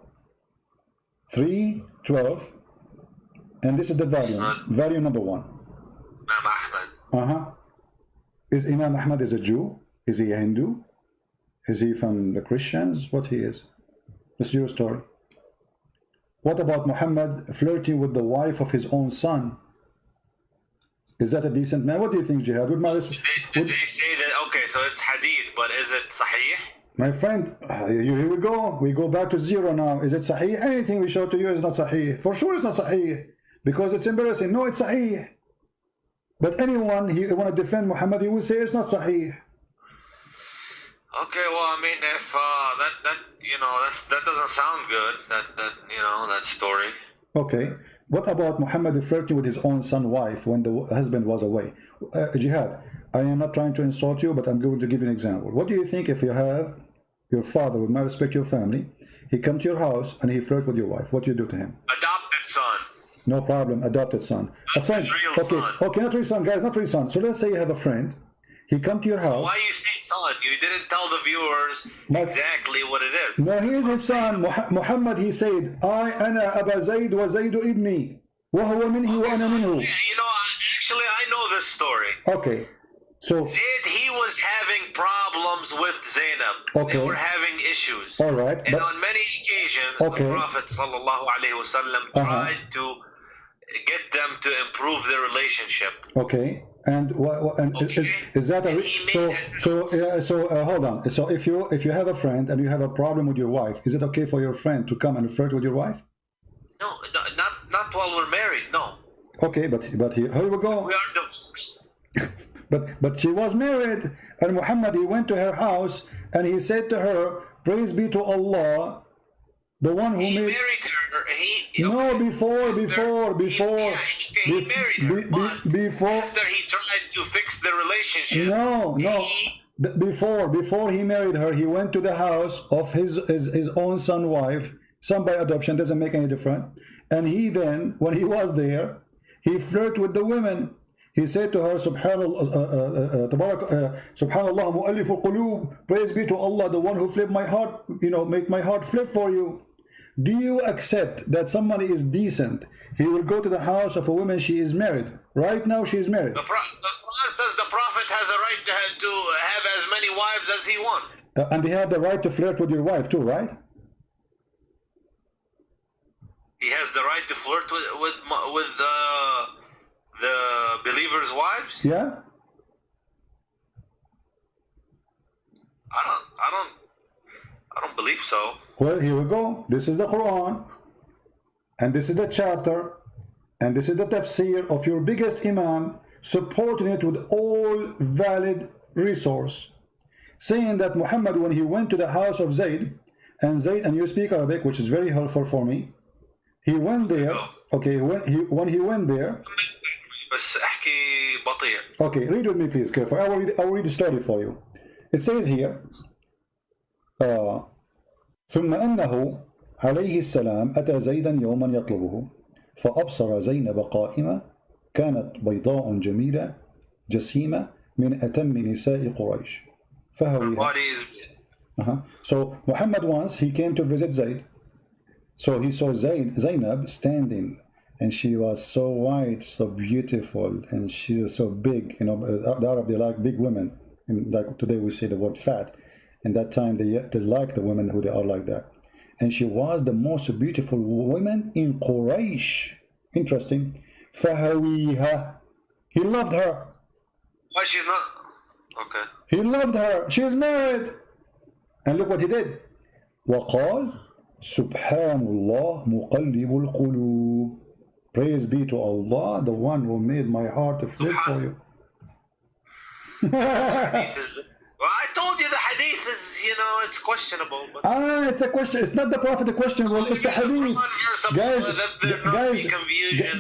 S1: 312. And this is the volume. Volume number 1.
S2: Imam Ahmad.
S1: Is Imam Ahmad is a Jew? Is he a Hindu? Is he from the Christians? What he is? This is your story. What about Muhammad flirting with the wife of his own son? Is that a decent man? What do you think, Jihad?
S2: Did they say that? Okay, so it's hadith, but is it sahih?
S1: My friend, here we go. We go back to zero now. Is it sahih? Anything we show to you is not sahih. For sure it's not sahih. Because it's embarrassing. No, it's sahih. But anyone he want to defend Muhammad, he will say it's not sahih.
S2: Okay, well, I mean, if that doesn't sound good. That story.
S1: Okay. What about Muhammad flirting with his own son's wife when the husband was away? Jihad, I am not trying to insult you, but I'm going to give you an example. What do you think if you have your father, with my respect, your family, he come to your house and he flirt with your wife? What do you do to him?
S2: Adopted son.
S1: No problem, adopted son.
S2: Not
S1: A friend.
S2: his real
S1: Okay,
S2: son.
S1: okay, not real son, guys, not real son. So let's say you have a friend. He come to your house.
S2: Why you say son? You didn't tell the viewers exactly what it is.
S1: No, he is his son. Muhammad, he said, أنا أبا زيد وزيد ابني وهو منه وأنا منه.
S2: Actually, I know this story.
S1: Okay, so
S2: Zayd, he was having problems with Zainab.
S1: Okay.
S2: They were having issues.
S1: all right,
S2: And
S1: but
S2: on many occasions,
S1: Okay.
S2: the Prophet ﷺ tried to get them to improve their relationship.
S1: okay, and is that a
S2: And he made
S1: hold on. So if you have a friend and you have a problem with your wife, is it okay for your friend to come and flirt with your wife?
S2: No, not while we're married. No,
S1: Okay, but here we go.
S2: we are divorced.
S1: But she was married, and Muhammad, he went to her house and he said to her, "Praise be to Allah, the one who
S2: He
S1: made."
S2: married her.
S1: No, before.
S2: He married her. But
S1: Before.
S2: after he tried to fix the relationship,
S1: No. Before he married her, he went to the house of his own son wife, son by adoption, doesn't make any difference. And he then, when he was there, he flirted with the women. He said to her, Subhanallah, mu'allif al-qulub, praise be to Allah, the one who flipped my heart, make my heart flip for you. Do you accept that somebody is decent? He will go to the house of a woman, she is married. Right now she is married.
S2: the Quran says the Prophet has a right to have as many wives as he wants.
S1: And he had the right to flirt with your wife too, right?
S2: He has the right to flirt with the believers' wives.
S1: Yeah?
S2: I don't believe so.
S1: Well, here we go. This is the Quran, and this is the chapter, and this is the tafsir of your biggest imam, supporting it with all valid resource, saying that Muhammad, when he went to the house of Zayd, and you speak Arabic, which is very helpful for me, he went there. Okay, when he went there.
S2: بس احكي بطيء.
S1: Okay, read with me, please, careful. I will read the story for you. It says here, ثم أنه عليه السلام أتى زيدا يوما يطلبه فأبصر زينب قائمة كانت بيضاء جميلة جسيمة من أتم نساء قريش فهويها. So Muhammad once he came to visit Zayd. So he saw Zainab standing, and she was so white, so beautiful, and she was so big. The Arab, they like big women. And like today we say the word fat. And that time they like the women who they are like that. And she was the most beautiful woman in Quraysh. Interesting. فَهَوِيهَا. He loved her.
S2: Why she's not? Okay.
S1: He loved her. She is married. And look what he did. وَقَالْ سُبْحَانَ اللَّهِ مُقَلِّبُ الْقُلُوبِ. Praise be to Allah, the one who made my heart flip for you.
S2: Well, I told you the hadith is, you know, it's questionable. But
S1: it's a question. It's not the Prophet the question. Well, it's the hadith.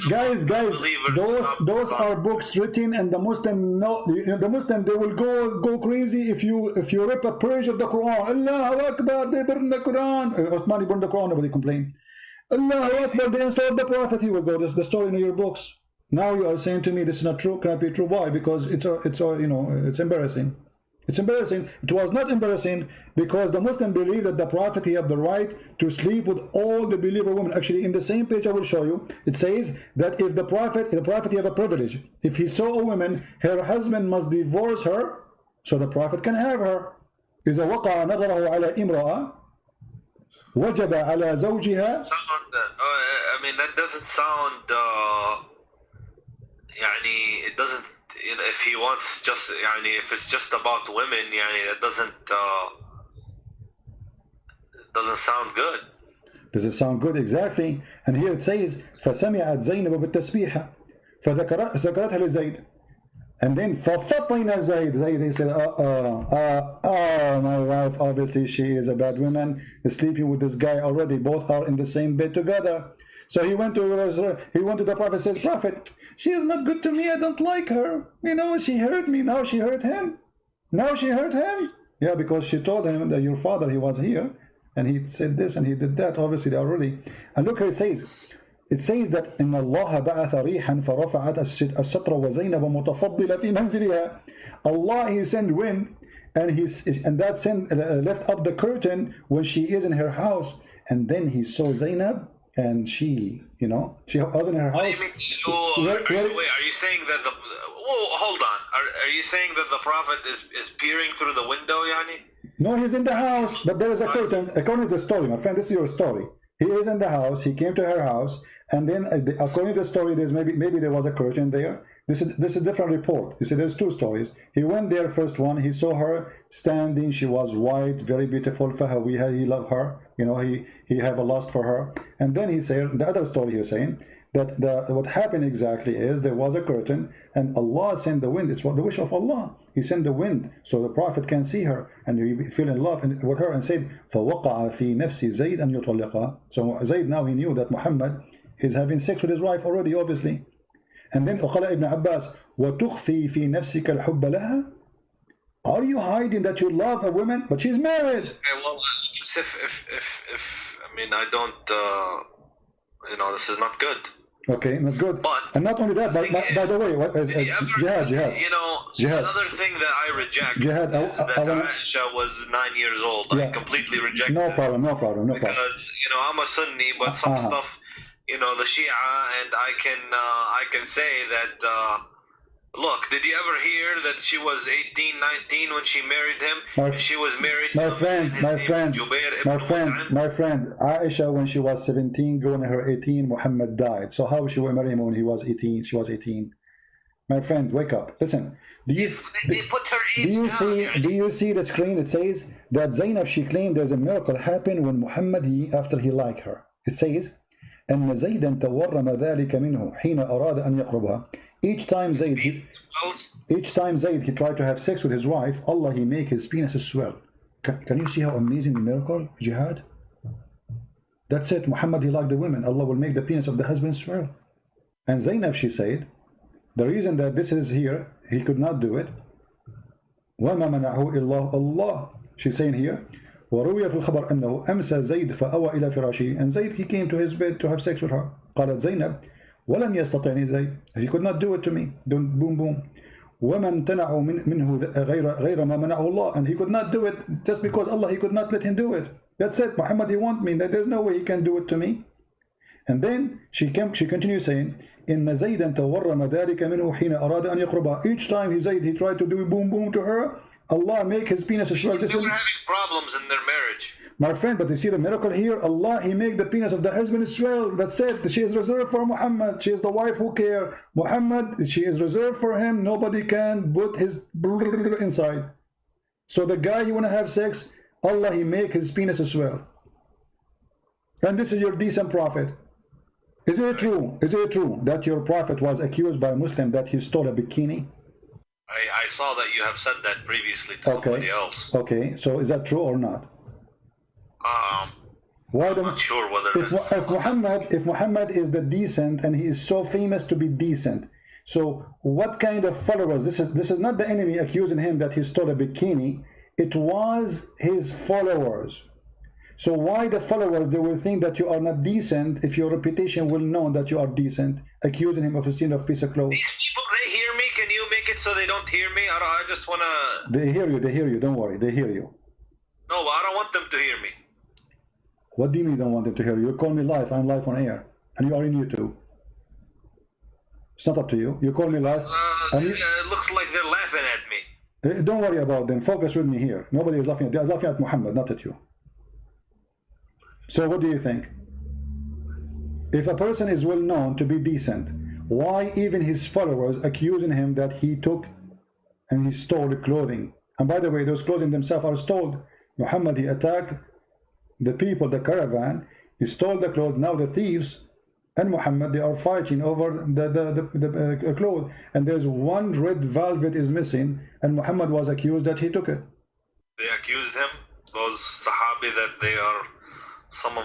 S1: Guys, those are books written, and the Muslim know, the Muslim, they will go crazy if you rip a page of the Quran. Allahu Akbar, they burn the Quran. Uthmani burned the Quran, nobody complained. Allahu Akbar, they installed the Prophet. He will go, the story in your books. Now you are saying to me this is not true, cannot be true. Why? Because it's you know, it's embarrassing. It's embarrassing. It was not embarrassing because the Muslim believe that the Prophet, he have the right to sleep with all the believer women. Actually, in the same page I will show you, it says that if the Prophet he have a privilege. If he saw a woman, her husband must divorce her, so the Prophet can have her. إذا وقع نظره على امرأة وجب على زوجها.
S2: I mean, that doesn't sound. يعني, it doesn't. You know, if he wants just, يعني, if it's just about women, يعني, it doesn't sound good.
S1: Does it sound good? Exactly. And here it says فسمعت زينب بالتسبيحة فذكرتها لزيد. And then ففطن زيد. He said, my wife, obviously she is a bad woman, is sleeping with this guy already. Both are in the same bed together. So he went to the Prophet, says, Prophet, she is not good to me, I don't like her. You know, she hurt me, now she hurt him. Now she hurt him. Yeah, because she told him that your father, he was here, and he said this and he did that. Obviously, they already. And look how it says. It says that إن الله بعث ريحا فرفعت الستر وزينب متفضلة في منزلها. Allah, he sent wind, and that sent left up the curtain when she is in her house. And then he saw Zainab, and she, you know, she was in her house.
S2: Wait, are you saying that the? Whoa, hold on. Are you saying that the Prophet is peering through the window, yani?
S1: No, he's in the house, but there is a curtain. According to the story, my friend, this is your story. He is in the house. He came to her house, and then according to the story, there's maybe there was a curtain there. This is a different report. You see, there's two stories. He went there, first one. He saw her standing. She was white, very beautiful. Fahawiha, he loved her. You know, he have a lust for her. And then he said, the other story he's saying, that what happened exactly is there was a curtain, and Allah sent the wind. It's what the wish of Allah. He sent the wind so the Prophet can see her, and he fell in love with her, and said, فَوَقَعَ فِي نَفْسِ زَيْدْ أَنْ يُطَلِّقَهَا. So Zayd, now he knew that Muhammad is having sex with his wife already, obviously. And then وقال Ibn Abbas, وَتُخْفِي فِي نَفْسِكَ الْحُبَّ لَهَا. Are you hiding that you love a woman, but she's married?
S2: Okay, well, if I mean, I don't, you know, this is not good.
S1: Okay, not good.
S2: But,
S1: and not only that, by the way, Jihad.
S2: You know,
S1: Jihad.
S2: Another thing that I reject
S1: Jihad,
S2: is that Aisha was 9 years old. Yeah. I completely reject
S1: No problem.
S2: Because, you know, I'm a Sunni, but some stuff, you know, the Shia, and I can say that, look, did you ever hear that she was 18, 19 when she married him? She was married to
S1: my friend, Aisha, when she was 17, going to her 18, Muhammad died. So how she will marry him when he was 18? She was 18. My friend, wake up. Listen. Do you see the screen? It says that Zainab, she claimed there's a miracle happened when Muhammad, after he liked her. It says, أن زيدا تورم ذلك منه حين أراد أن يقربها. Each time Zayd he tried to have sex with his wife, Allah, he make his penis swell. Can you see how amazing the miracle, Jihad? That's it. Muhammad, he liked the women. Allah will make the penis of the husband swell. And Zainab, she said, the reason that this is here, he could not do it. وَمَا مَنَعَهُ إِلَّا اللَّهُ. She's saying here, وروي في الخبر أنه أمسى زيد فأوى إلى فراشه. And Zayd, he came to his bed to have sex with her. قالت زينب ولم يستطعني زيد. He could not do it to me. Boom, boom. ومن تنعوا منه غير ما منعه الله. And he could not do it just because Allah, he could not let him do it. That's it. Muhammad, he want me. There's no way he can do it to me. And then she continues saying, إن زيدا تورم ذلك منه حين أراد أن يقربها. Each time he tried to do boom, boom to her, Allah make his penis swell.
S2: They were having problems in their marriage.
S1: My friend, but you see the miracle here? Allah, he make the penis of the husband swell. That's it. She is reserved for Muhammad. She is the wife who care. Muhammad, she is reserved for him. Nobody can put his inside. So the guy you want to have sex, Allah, he make his penis swell. And this is your decent prophet. Is it true? Is it true that your prophet was accused by a Muslim that he stole a bikini?
S2: I saw that you have said that previously to somebody else.
S1: Okay, so is that true or not? Why
S2: I'm not sure whether
S1: if Muhammad is the decent and he is so famous to be decent, so what kind of followers? This is not the enemy accusing him that he stole a bikini. It was his followers. So why the followers, they will think that you are not decent if your reputation will know that you are decent, accusing him of stealing a piece of clothes.
S2: These people, they hear me. Can you make it so they don't hear me? I just want to...
S1: They hear you, don't worry, they hear you.
S2: No, but I don't want them to hear me.
S1: What do you mean you don't want them to hear you? You call me live, I'm live on air, and you are in YouTube. It's not up to you. You call me live.
S2: It looks like they're laughing at me.
S1: Don't worry about them. Focus with me here. Nobody is laughing at you. They're laughing at Muhammad, not at you. So what do you think? If a person is well known to be decent, why even his followers accusing him that he took and he stole clothing? And by the way, those clothing themselves are stolen. Muhammad, he attacked the people, the caravan, he stole the clothes. Now the thieves and Muhammad, they are fighting over the clothes, and there's one red velvet is missing, and Muhammad was accused that he took it.
S2: They accused him, those Sahabi, that they are some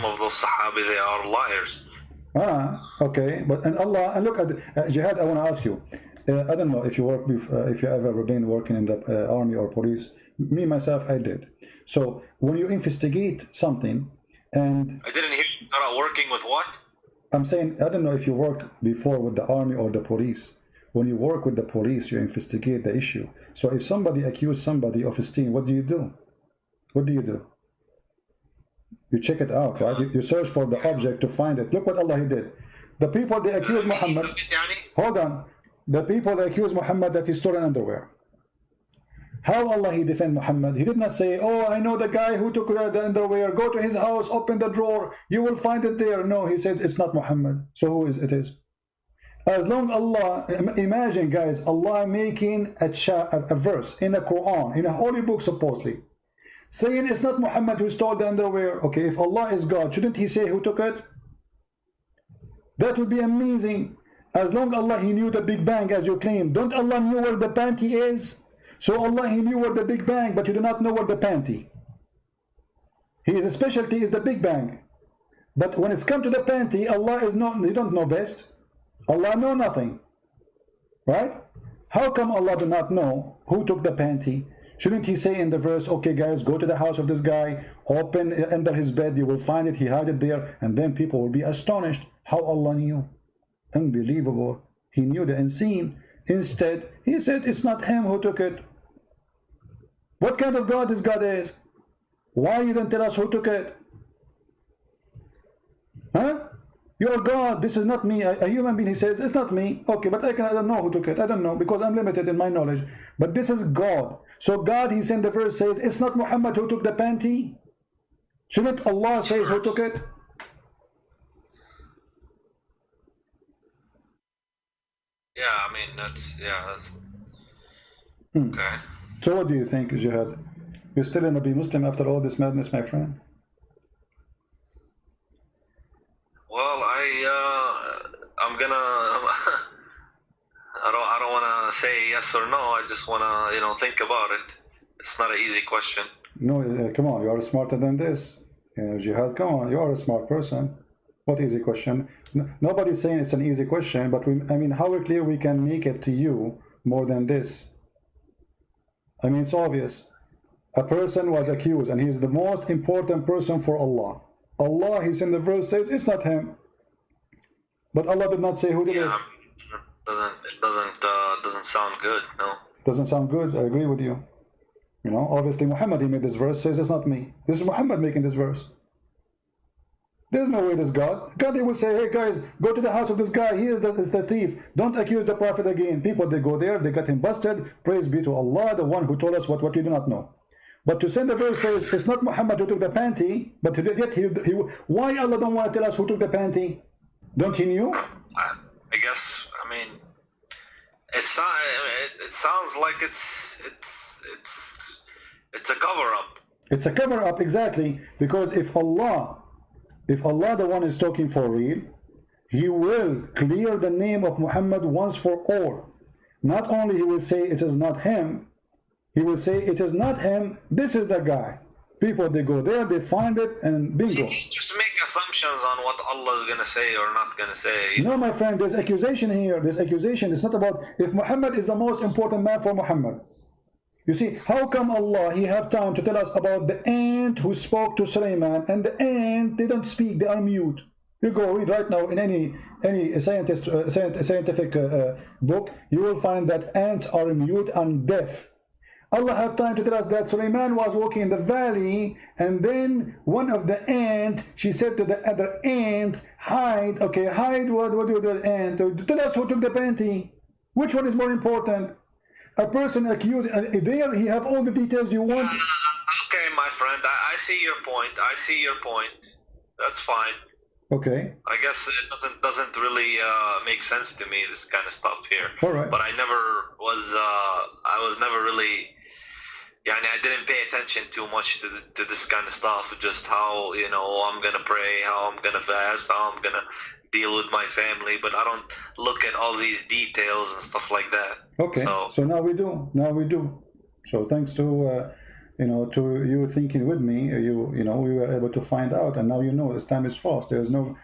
S2: of those Sahabi, they are liars.
S1: Okay, but and Allah, and look at Jihad. I want to ask you. I don't know if you work with, if you ever been working in the army or police. Me myself, I did. So when you investigate something, and
S2: I didn't hear you about working with what?
S1: I'm saying, I don't know if you work before with the army or the police. When you work with the police, you investigate the issue. So if somebody accuses somebody of stealing, what do you do? What do you do? You check it out, right? You search for the object to find it. Look what Allah did. The people, they accuse Muhammad. Hold on. The people, they accuse Muhammad that he stole underwear. How Allah he defend Muhammad? He did not say, oh, I know the guy who took the underwear. Go to his house, open the drawer. You will find it there. No, he said, it's not Muhammad. So who is it is? As long Allah, imagine guys, Allah making a verse in the Quran, in a holy book supposedly, saying it's not Muhammad who stole the underwear. Okay, if Allah is God, shouldn't he say who took it? That would be amazing. As long Allah he knew the Big Bang as you claim. Don't Allah knew where the panty is? So Allah he knew where the Big Bang, but you do not know where the panty. His specialty is the Big Bang. But when it's come to the panty, Allah is not, you don't know best. Allah know nothing. Right? How come Allah do not know who took the panty? Shouldn't he say in the verse, okay guys, go to the house of this guy, open under his bed, you will find it, he hide it there, and then people will be astonished. How Allah knew? Unbelievable. He knew the unseen. Instead, he said it's not him who took it. What kind of God this God is? Why you don't tell us who took it? Huh? You are God. This is not me. A human being, he says, it's not me. Okay, but I don't know who took it. I don't know because I'm limited in my knowledge. But this is God. So God, he sent the verse says, it's not Muhammad who took the panty. Shouldn't Allah say who took it?
S2: Yeah, I mean, that's okay.
S1: So what do you think, Jihad? You're still gonna be Muslim after all this madness, my friend?
S2: Well, I'm gonna. I don't want to say yes or no. I just want to, think about it. It's not an easy question.
S1: No, come on. You are smarter than this. Jihad, come on. You are a smart person. What easy question? Nobody's saying it's an easy question, but I mean, how clear we can make it to you more than this? I mean, it's obvious. A person was accused, and he's the most important person for Allah. Allah, he's in the verse says it's not him, but Allah did not say who did it.
S2: It doesn't sound good. No.
S1: Doesn't sound good. I agree with you. Obviously Muhammad, he made this verse says it's not me. This is Muhammad making this verse. There's no way this God, he will say, hey guys, go to the house of this guy. He is the thief. Don't accuse the prophet again. People, they go there, they got him busted. Praise be to Allah, the one who told us what we do not know. But to send the verse says it's not Muhammad who took the panty, but yet why Allah don't want to tell us who took the panty? Don't he knew?
S2: I guess. I mean, it sounds like it's a cover up.
S1: It's a cover up, exactly, because if Allah the one is talking for real, he will clear the name of Muhammad once for all. not only he will say it is not him, he will say it is not him, this is the guy. People, they go there, they find it, and bingo.
S2: You just make assumptions on what Allah is going to say or not going to say.
S1: No, my friend, there's accusation here. There's accusation. It's not about if Muhammad is the most important man for Muhammad. You see, how come Allah, he have time to tell us about the ant who spoke to Sulaiman, and the ant, they don't speak, they are mute. You go read right now in any scientific book, you will find that ants are mute and deaf. Allah have time to tell us that Sulaiman was walking in the valley, and then one of the ant, she said to the other ants, hide. Okay, hide. What do you do, ant? Tell us who took the panty. Which one is more important? A person accused, there he have all the details you want.
S2: Okay, my friend, I see your point. I see your point. That's fine.
S1: Okay.
S2: I guess it doesn't really make sense to me, this kind of stuff here.
S1: All right.
S2: But I was never really. I didn't pay attention too much to this kind of stuff, just how, I'm going to pray, how I'm going to fast, how I'm going to deal with my family, but I don't look at all these details and stuff like that.
S1: Okay, so now we do. So thanks to, to you thinking with me, we were able to find out, and now Islam is false. There's no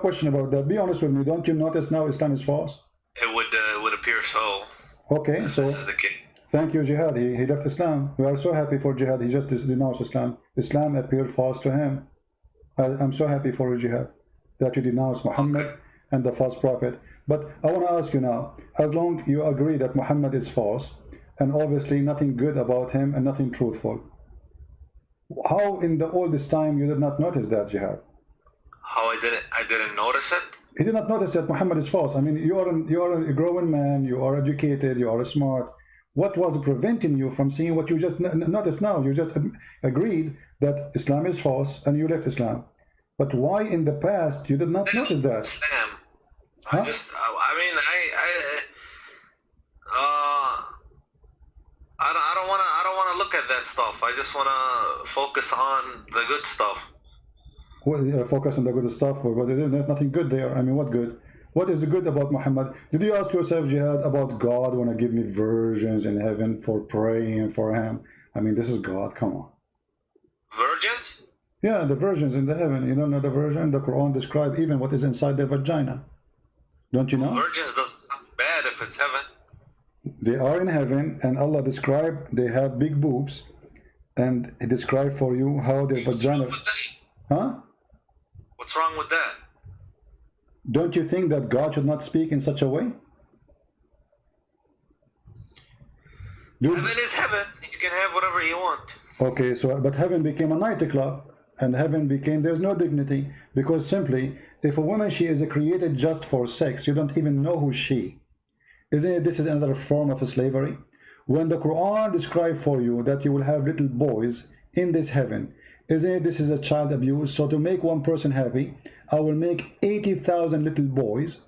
S1: question about that. Be honest with me, don't you notice now Islam is false?
S2: It would appear so.
S1: Okay, so
S2: this is the case.
S1: Thank you, Jihad. He left Islam. We are so happy for Jihad. He just denounced Islam. Islam appeared false to him. I'm so happy for you, Jihad, that you denounce Muhammad and the false prophet. But I want to ask you now, as long you agree that Muhammad is false, and obviously nothing good about him and nothing truthful, how in all this time you did not notice that, Jihad?
S2: How I didn't notice it?
S1: He did not notice that Muhammad is false. I mean, you are a growing man, you are educated, you are smart. What was preventing you from seeing what you just noticed now? You just agreed that Islam is false and you left Islam. But why in the past you did not notice that?
S2: Islam.
S1: Huh?
S2: I don't want to look at that stuff. I just want to focus on the good stuff.
S1: Well, focus on the good stuff, but there's nothing good there. I mean, what good? What is the good about Muhammad? Did you ask yourself, Jihad, about God want to give me virgins in heaven for praying for him? I mean, this is God. Come on.
S2: Virgins?
S1: Yeah, the virgins in the heaven. You don't know the virgin? The Quran describes even what is inside their vagina. Don't you know?
S2: Virgins doesn't sound bad if it's heaven.
S1: They are in heaven, and Allah described they have big boobs, and He described for you how their vagina. Huh?
S2: What's wrong with that?
S1: Don't you think that God should not speak in such a way?
S2: Heaven is heaven. You can have whatever you want.
S1: Okay, so but heaven became a nightclub, and heaven became, there's no dignity, because simply, if a woman, she is created just for sex, you don't even know who she. Isn't it, this is another form of slavery? When the Quran describes for you that you will have little boys in this heaven, isn't it, this is a child abuse? So to make one person happy, I will make 80,000 little boys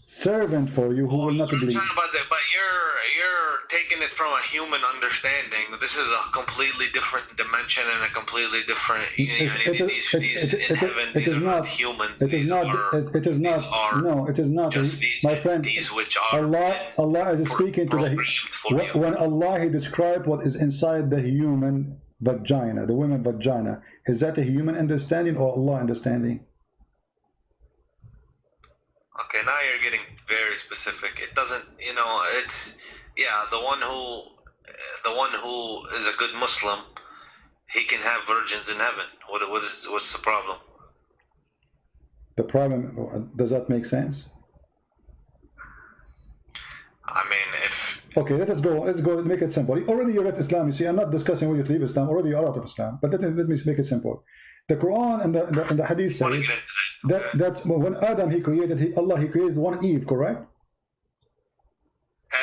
S1: servant for you who will not believe.
S2: But you're taking it from a human understanding. This is a completely different dimension and a completely different. These in heaven, these are not humans.
S1: It is not. It is not. No, it is not. My friend,
S2: these which are
S1: Allah is speaking to the. When Allah He described what is inside the human vagina, the woman vagina, is that a human understanding or Allah understanding?
S2: Okay, now you're getting very specific. It doesn't, it's, yeah, the one who is a good Muslim, he can have virgins in heaven. What's the problem?
S1: The problem, does that make sense?
S2: I mean, if...
S1: Okay, let's go, make it simple. Already you left Islam, you see, I'm not discussing when you leave Islam, already you're out of Islam, but let me make it simple. The Quran and the Hadith says that's when Adam he created, Allah he created one Eve, correct?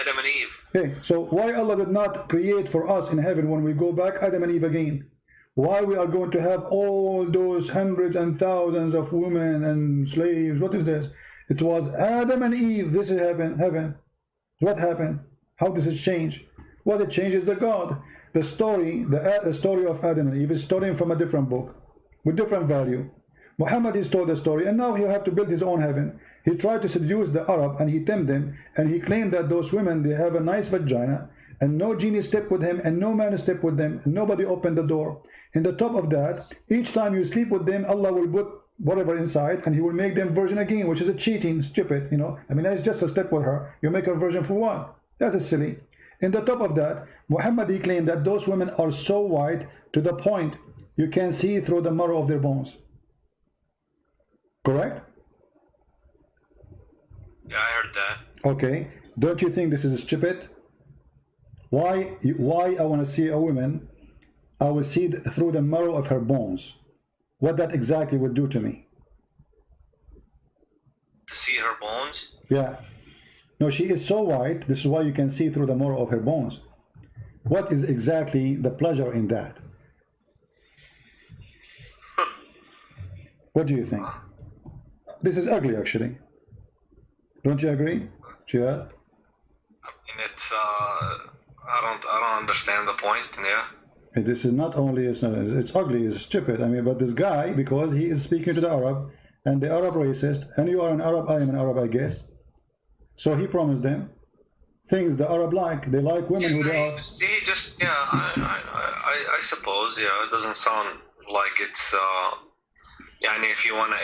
S2: Adam and Eve.
S1: Okay, so why Allah did not create for us in heaven when we go back Adam and Eve again? Why we are going to have all those hundreds and thousands of women and slaves? What is this? It was Adam and Eve. This is heaven. What happened? How does it change? What it changes the God. The story of Adam and Eve is stolen from a different book with different value. Muhammad is told the story, and now he'll have to build his own heaven. He tried to seduce the Arab and he tempted them, and he claimed that those women, they have a nice vagina, and no genie stepped with him, and no man stepped with them, and nobody opened the door. In the top of that, each time you sleep with them, Allah will put whatever inside, and he will make them virgin again, which is a cheating, stupid, you know. I mean, that's just a step with her. You make her virgin for what? That is silly. In the top of that, Muhammad, he claimed that those women are so white to the point you can see through the marrow of their bones. Correct?
S2: Yeah, I heard that.
S1: Okay. Don't you think this is stupid? Why I want to see a woman, I will see through the marrow of her bones. What that exactly would do to me.
S2: To see her bones?
S1: Yeah. No, she is so white. This is why you can see through the marrow of her bones. What is exactly the pleasure in that? What do you think? This is ugly, actually. Don't you agree, Jihad?
S2: I mean, it's I don't understand the point. Yeah.
S1: This is not only it's ugly, it's stupid. I mean, but this guy, because he is speaking to the Arab, and the Arab racist, and you are an Arab, I am an Arab, I guess. So he promised them things the Arab like. They like women who they are.
S2: See, just yeah, I suppose yeah. It doesn't sound like it's Yani if you want to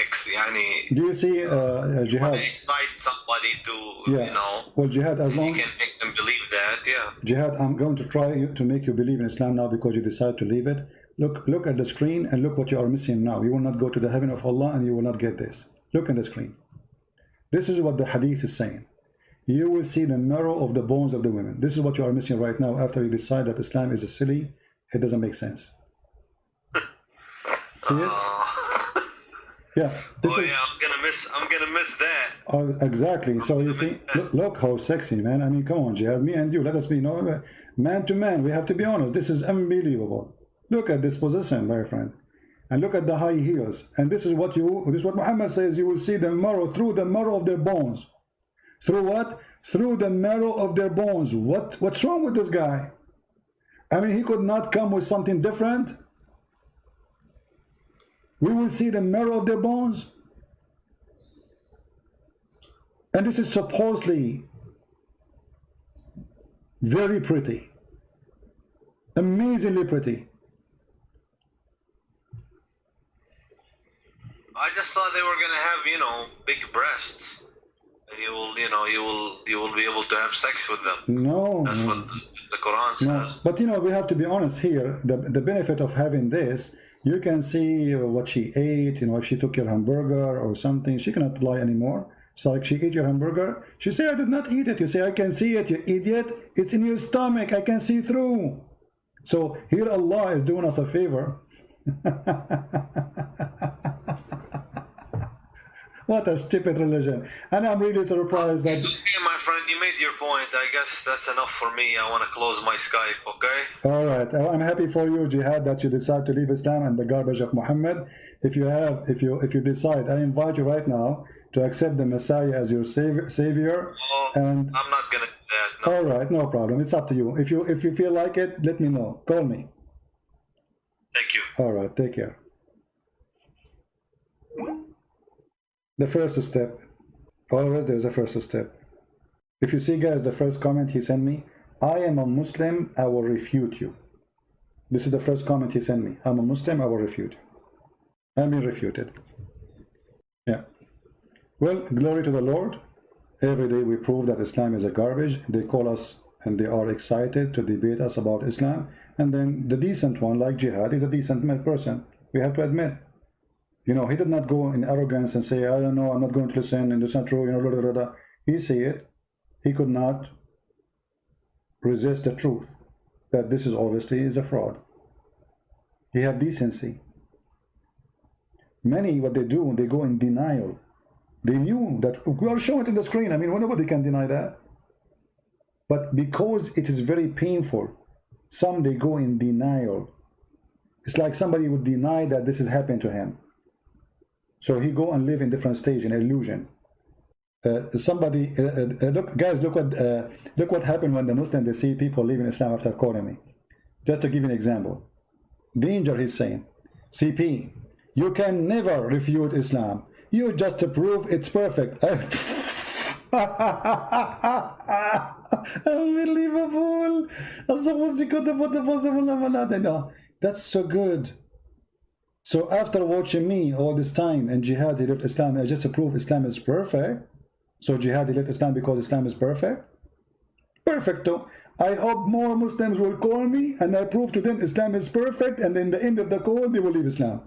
S1: do you see Jihad?
S2: Excite somebody to
S1: yeah.
S2: You know,
S1: well, Jihad, as long
S2: you can make them believe that, yeah.
S1: Jihad, I'm going to try to make you believe in Islam now because you decide to leave it. Look at the screen and look what you are missing now. You will not go to the heaven of Allah and you will not get this. Look at the screen. This is what the hadith is saying. You will see the marrow of the bones of the women. This is what you are missing right now after you decide that Islam is a silly. It doesn't make sense. See it? Yeah.
S2: I'm gonna miss that.
S1: Exactly. So you see, look how sexy, man. I mean, come on, Jihad. Me and you, let us be man to man. We have to be honest. This is unbelievable. Look at this position, my friend, and look at the high heels. And this is what Muhammad says. You will see the marrow through the marrow of their bones. Through what? Through the marrow of their bones. What's wrong with this guy? I mean, he could not come with something different. We will see the marrow of their bones. And this is supposedly very pretty. Amazingly pretty.
S2: I just thought they were gonna have, you know, big breasts. And you will be able to have sex with them.
S1: No.
S2: That's what the Quran says.
S1: No. But you know, we have to be honest here. The benefit of having this, you can see what she ate, you know, if she took your hamburger or something, she cannot lie anymore. So like she ate your hamburger, she say, I did not eat it. You say, I can see it, you idiot. It's in your stomach, I can see through. So here Allah is doing us a favor. What a stupid religion. And I'm really surprised that...
S2: Okay, my friend, you made your point. I guess that's enough for me. I want to close my Skype, okay?
S1: All right. I'm happy for you, Jihad, that you decide to leave Islam and the garbage of Muhammad. If you decide, I invite you right now to accept the Messiah as your savior.
S2: Oh,
S1: and
S2: I'm not going to do that. No.
S1: All right, no problem. It's up to you. If you feel like it, let me know. Call me.
S2: Thank you.
S1: All right, take care. The first step. Always there's a first step. If you see, guys, the first comment he sent me, I am a Muslim, I will refute you. This is the first comment he sent me. I'm a Muslim, I will refute. I'm being refuted. Yeah. Well, glory to the Lord. Every day we prove that Islam is a garbage. They call us and they are excited to debate us about Islam. And then the decent one, like Jihad, is a decent person. We have to admit. You know, he did not go in arrogance and say, I don't know, I'm not going to listen, and it's not true, you know, blah, blah, blah. He said it. He could not resist the truth that this is obviously is a fraud. He have decency. Many, what they do, they go in denial. They knew that we are showing it in the screen. I mean, nobody can deny that. But because it is very painful, some they go in denial. It's like somebody would deny that this is happening to him. So he go and live in different stage in illusion. Look, guys, look what happened when the Muslims, they see people leaving Islam after calling me. Just to give you an example. Danger, he's saying, CP, you can never refute Islam. You just prove it's perfect. Unbelievable. That's so good. So after watching me all this time and Jihad, he left Islam, I just prove Islam is perfect. So Jihad, he left Islam because Islam is perfect. Perfecto. I hope more Muslims will call me and I prove to them Islam is perfect, and in the end of the call they will leave Islam.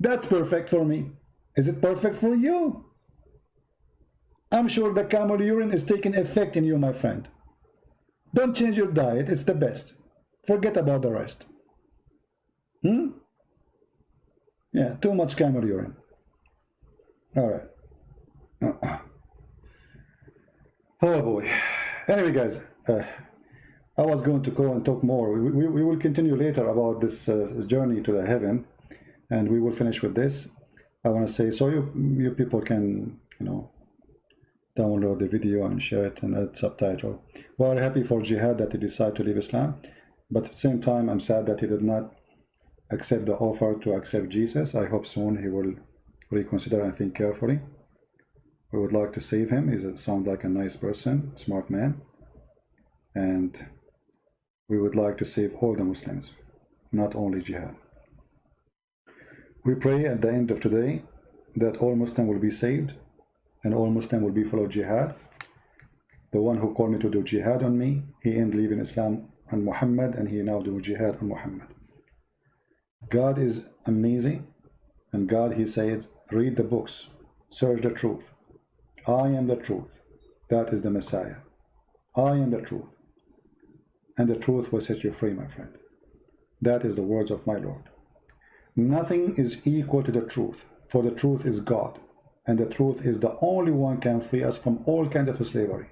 S1: That's perfect for me. Is it perfect for you? I'm sure the camel urine is taking effect in you, my friend. Don't change your diet, it's the best. Forget about the rest. Yeah, too much camel urine. All right. Oh boy. Anyway, guys, I was going to go and talk more. We will continue later about this journey to the heaven, and we will finish with this. I want to say, so you people can, you know, download the video and share it and add subtitle. We're happy for Jihad that he decided to leave Islam, but at the same time, I'm sad that he did not accept the offer to accept Jesus. I hope soon he will reconsider and think carefully. We would like to save him. He sounds like a nice person, smart man, and we would like to save all the Muslims, not only Jihad. We pray at the end of today that all Muslims will be saved and all Muslims will be follow Jihad. The one who called me to do Jihad on me, he ended leaving Islam on Muhammad, and he now do Jihad on Muhammad. God is amazing, and God, he says, read the books, search the truth. I am the truth. That is the Messiah. I am the truth, and the truth will set you free, my friend. That is the words of my Lord. Nothing is equal to the truth, for the truth is God, and the truth is the only one can free us from all kind of slavery.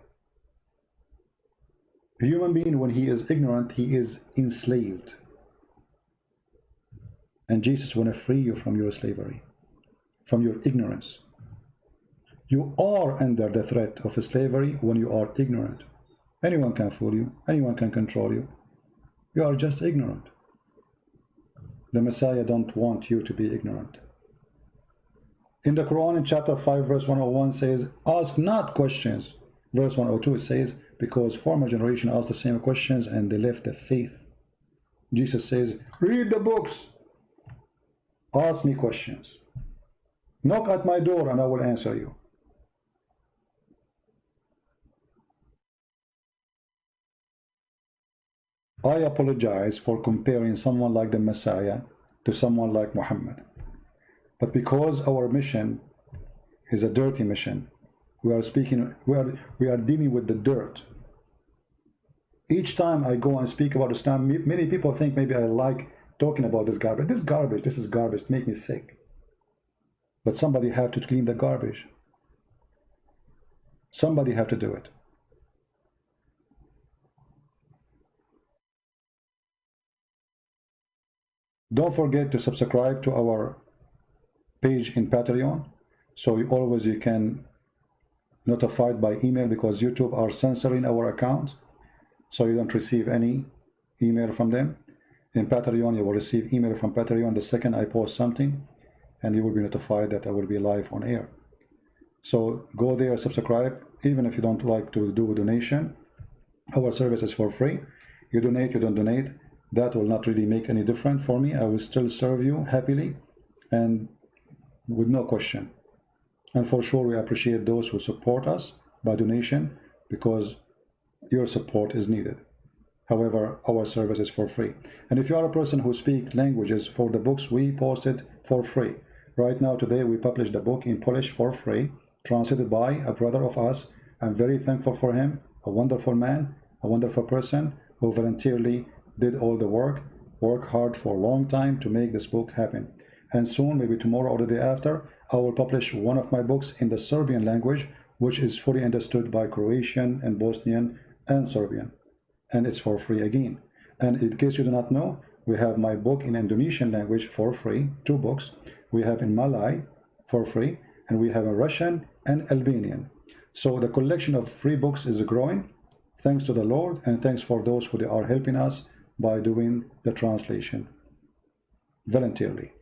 S1: A human being, when he is ignorant, he is enslaved. And Jesus want to free you from your slavery, from your ignorance. You are under the threat of slavery when you are ignorant. Anyone can fool you. Anyone can control you. You are just ignorant. The Messiah don't want you to be ignorant. In the Quran, in chapter 5, verse 101 says, ask not questions. Verse 102, it says, because former generation asked the same questions and they left the faith. Jesus says, read the books. Ask me questions. Knock at my door and I will answer you. I apologize for comparing someone like the Messiah to someone like Muhammad. But because our mission is a dirty mission, we are dealing with the dirt. Each time I go and speak about Islam, many people think maybe I like talking about this garbage. This is garbage, make me sick. But somebody have to clean the garbage. Somebody have to do it. Don't forget to subscribe to our page in Patreon, so you can notified by email, because YouTube are censoring our account, so you don't receive any email from them. In Patreon, you will receive email from Patreon the second I post something, and you will be notified that I will be live on air. So go there, subscribe, even if you don't like to do a donation. Our service is for free. You donate, you don't donate, that will not really make any difference for me. I will still serve you happily and with no question. And for sure, we appreciate those who support us by donation, because your support is needed. However, our service is for free. And if you are a person who speaks languages, for the books we posted for free. Right now, today, we published the book in Polish for free, translated by a brother of us. I'm very thankful for him, a wonderful man, a wonderful person who voluntarily did all the work hard for a long time to make this book happen. And soon, maybe tomorrow or the day after, I will publish one of my books in the Serbian language, which is fully understood by Croatian and Bosnian and Serbian. And it's for free again. And in case you do not know, we have my book in Indonesian language for free, 2 books. We have in Malay for free, and we have in Russian and Albanian. So the collection of free books is growing, thanks to the Lord, and thanks for those who are helping us by doing the translation voluntarily.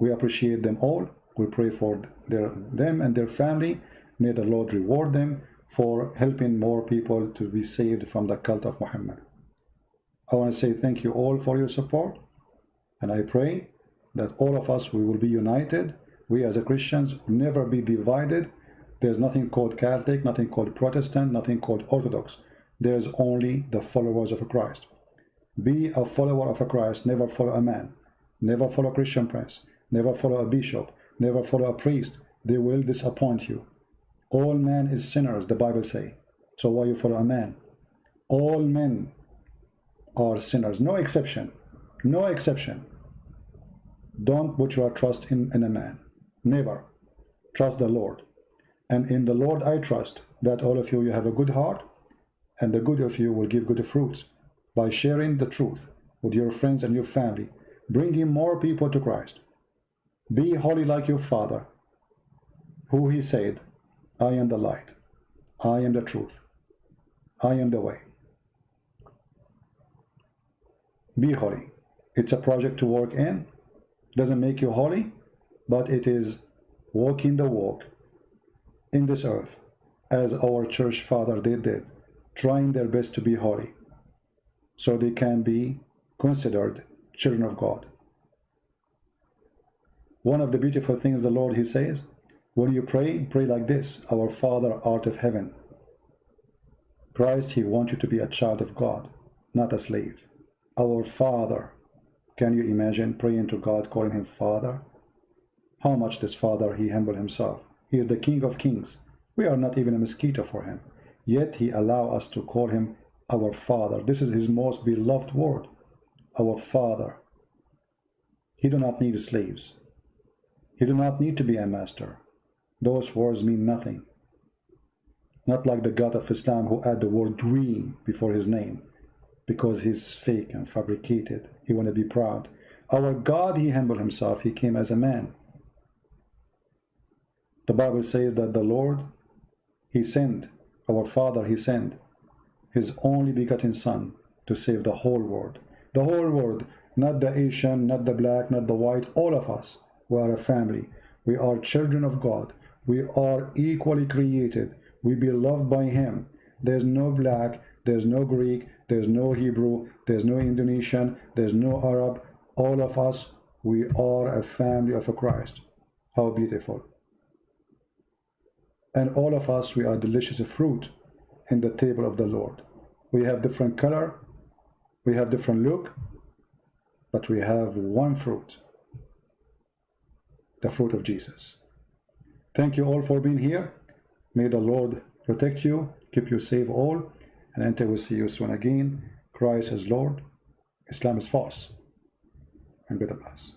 S1: We appreciate them all, We pray for them and their family. May the Lord reward them for helping more people to be saved from the cult of Muhammad. I want to say thank you all for your support, and I pray that all of us, we will be united. We as a Christians will never be divided. There's nothing called Catholic, nothing called Protestant, nothing called Orthodox. There's only the followers of Christ. Be a follower of a Christ, never follow a man, never follow a Christian prince, never follow a bishop, never follow a priest. They will disappoint you. All men is sinners, the Bible say. So why you follow a man? All men are sinners, no exception, no exception. Don't put your trust in a man, never. Trust the Lord. And in the Lord I trust that all of you have a good heart, and the good of you will give good fruits by sharing the truth with your friends and your family, bringing more people to Christ. Be holy like your Father, who he said, I am the light, I am the truth, I am the way. Be holy. It's a project to work in. Doesn't make you holy, but it is walking the walk in this earth as our church father did, trying their best to be holy so they can be considered children of God. One of the beautiful things the Lord, he says, when you pray, pray like this: Our Father art of heaven. Christ, he wants you to be a child of God, not a slave. Our Father. Can you imagine praying to God, calling him Father? How much this Father, he humbled himself. He is the King of Kings. We are not even a mosquito for him. Yet he allows us to call him our Father. This is his most beloved word. Our Father. He do not need slaves. He do not need to be a master. Those words mean nothing. Not like the God of Islam who add the word we before his name, because he's fake and fabricated. He want to be proud. Our God, he humbled himself. He came as a man. The Bible says that the Lord, he sent, our Father, he sent his only begotten Son to save the whole world. The whole world, not the Asian, not the black, not the white, all of us. We are a family. We are children of God. We are equally created. We be loved by him. There's no black, there's no Greek, there's no Hebrew, there's no Indonesian, there's no Arab. All of us, we are a family of a Christ. How beautiful. And all of us, we are delicious fruit in the table of the Lord. We have different color, we have different look, but we have one fruit, the fruit of Jesus. Thank you all for being here. May the Lord protect you, keep you safe all, and until we see you soon again. Christ is Lord, Islam is false, and be the blessed.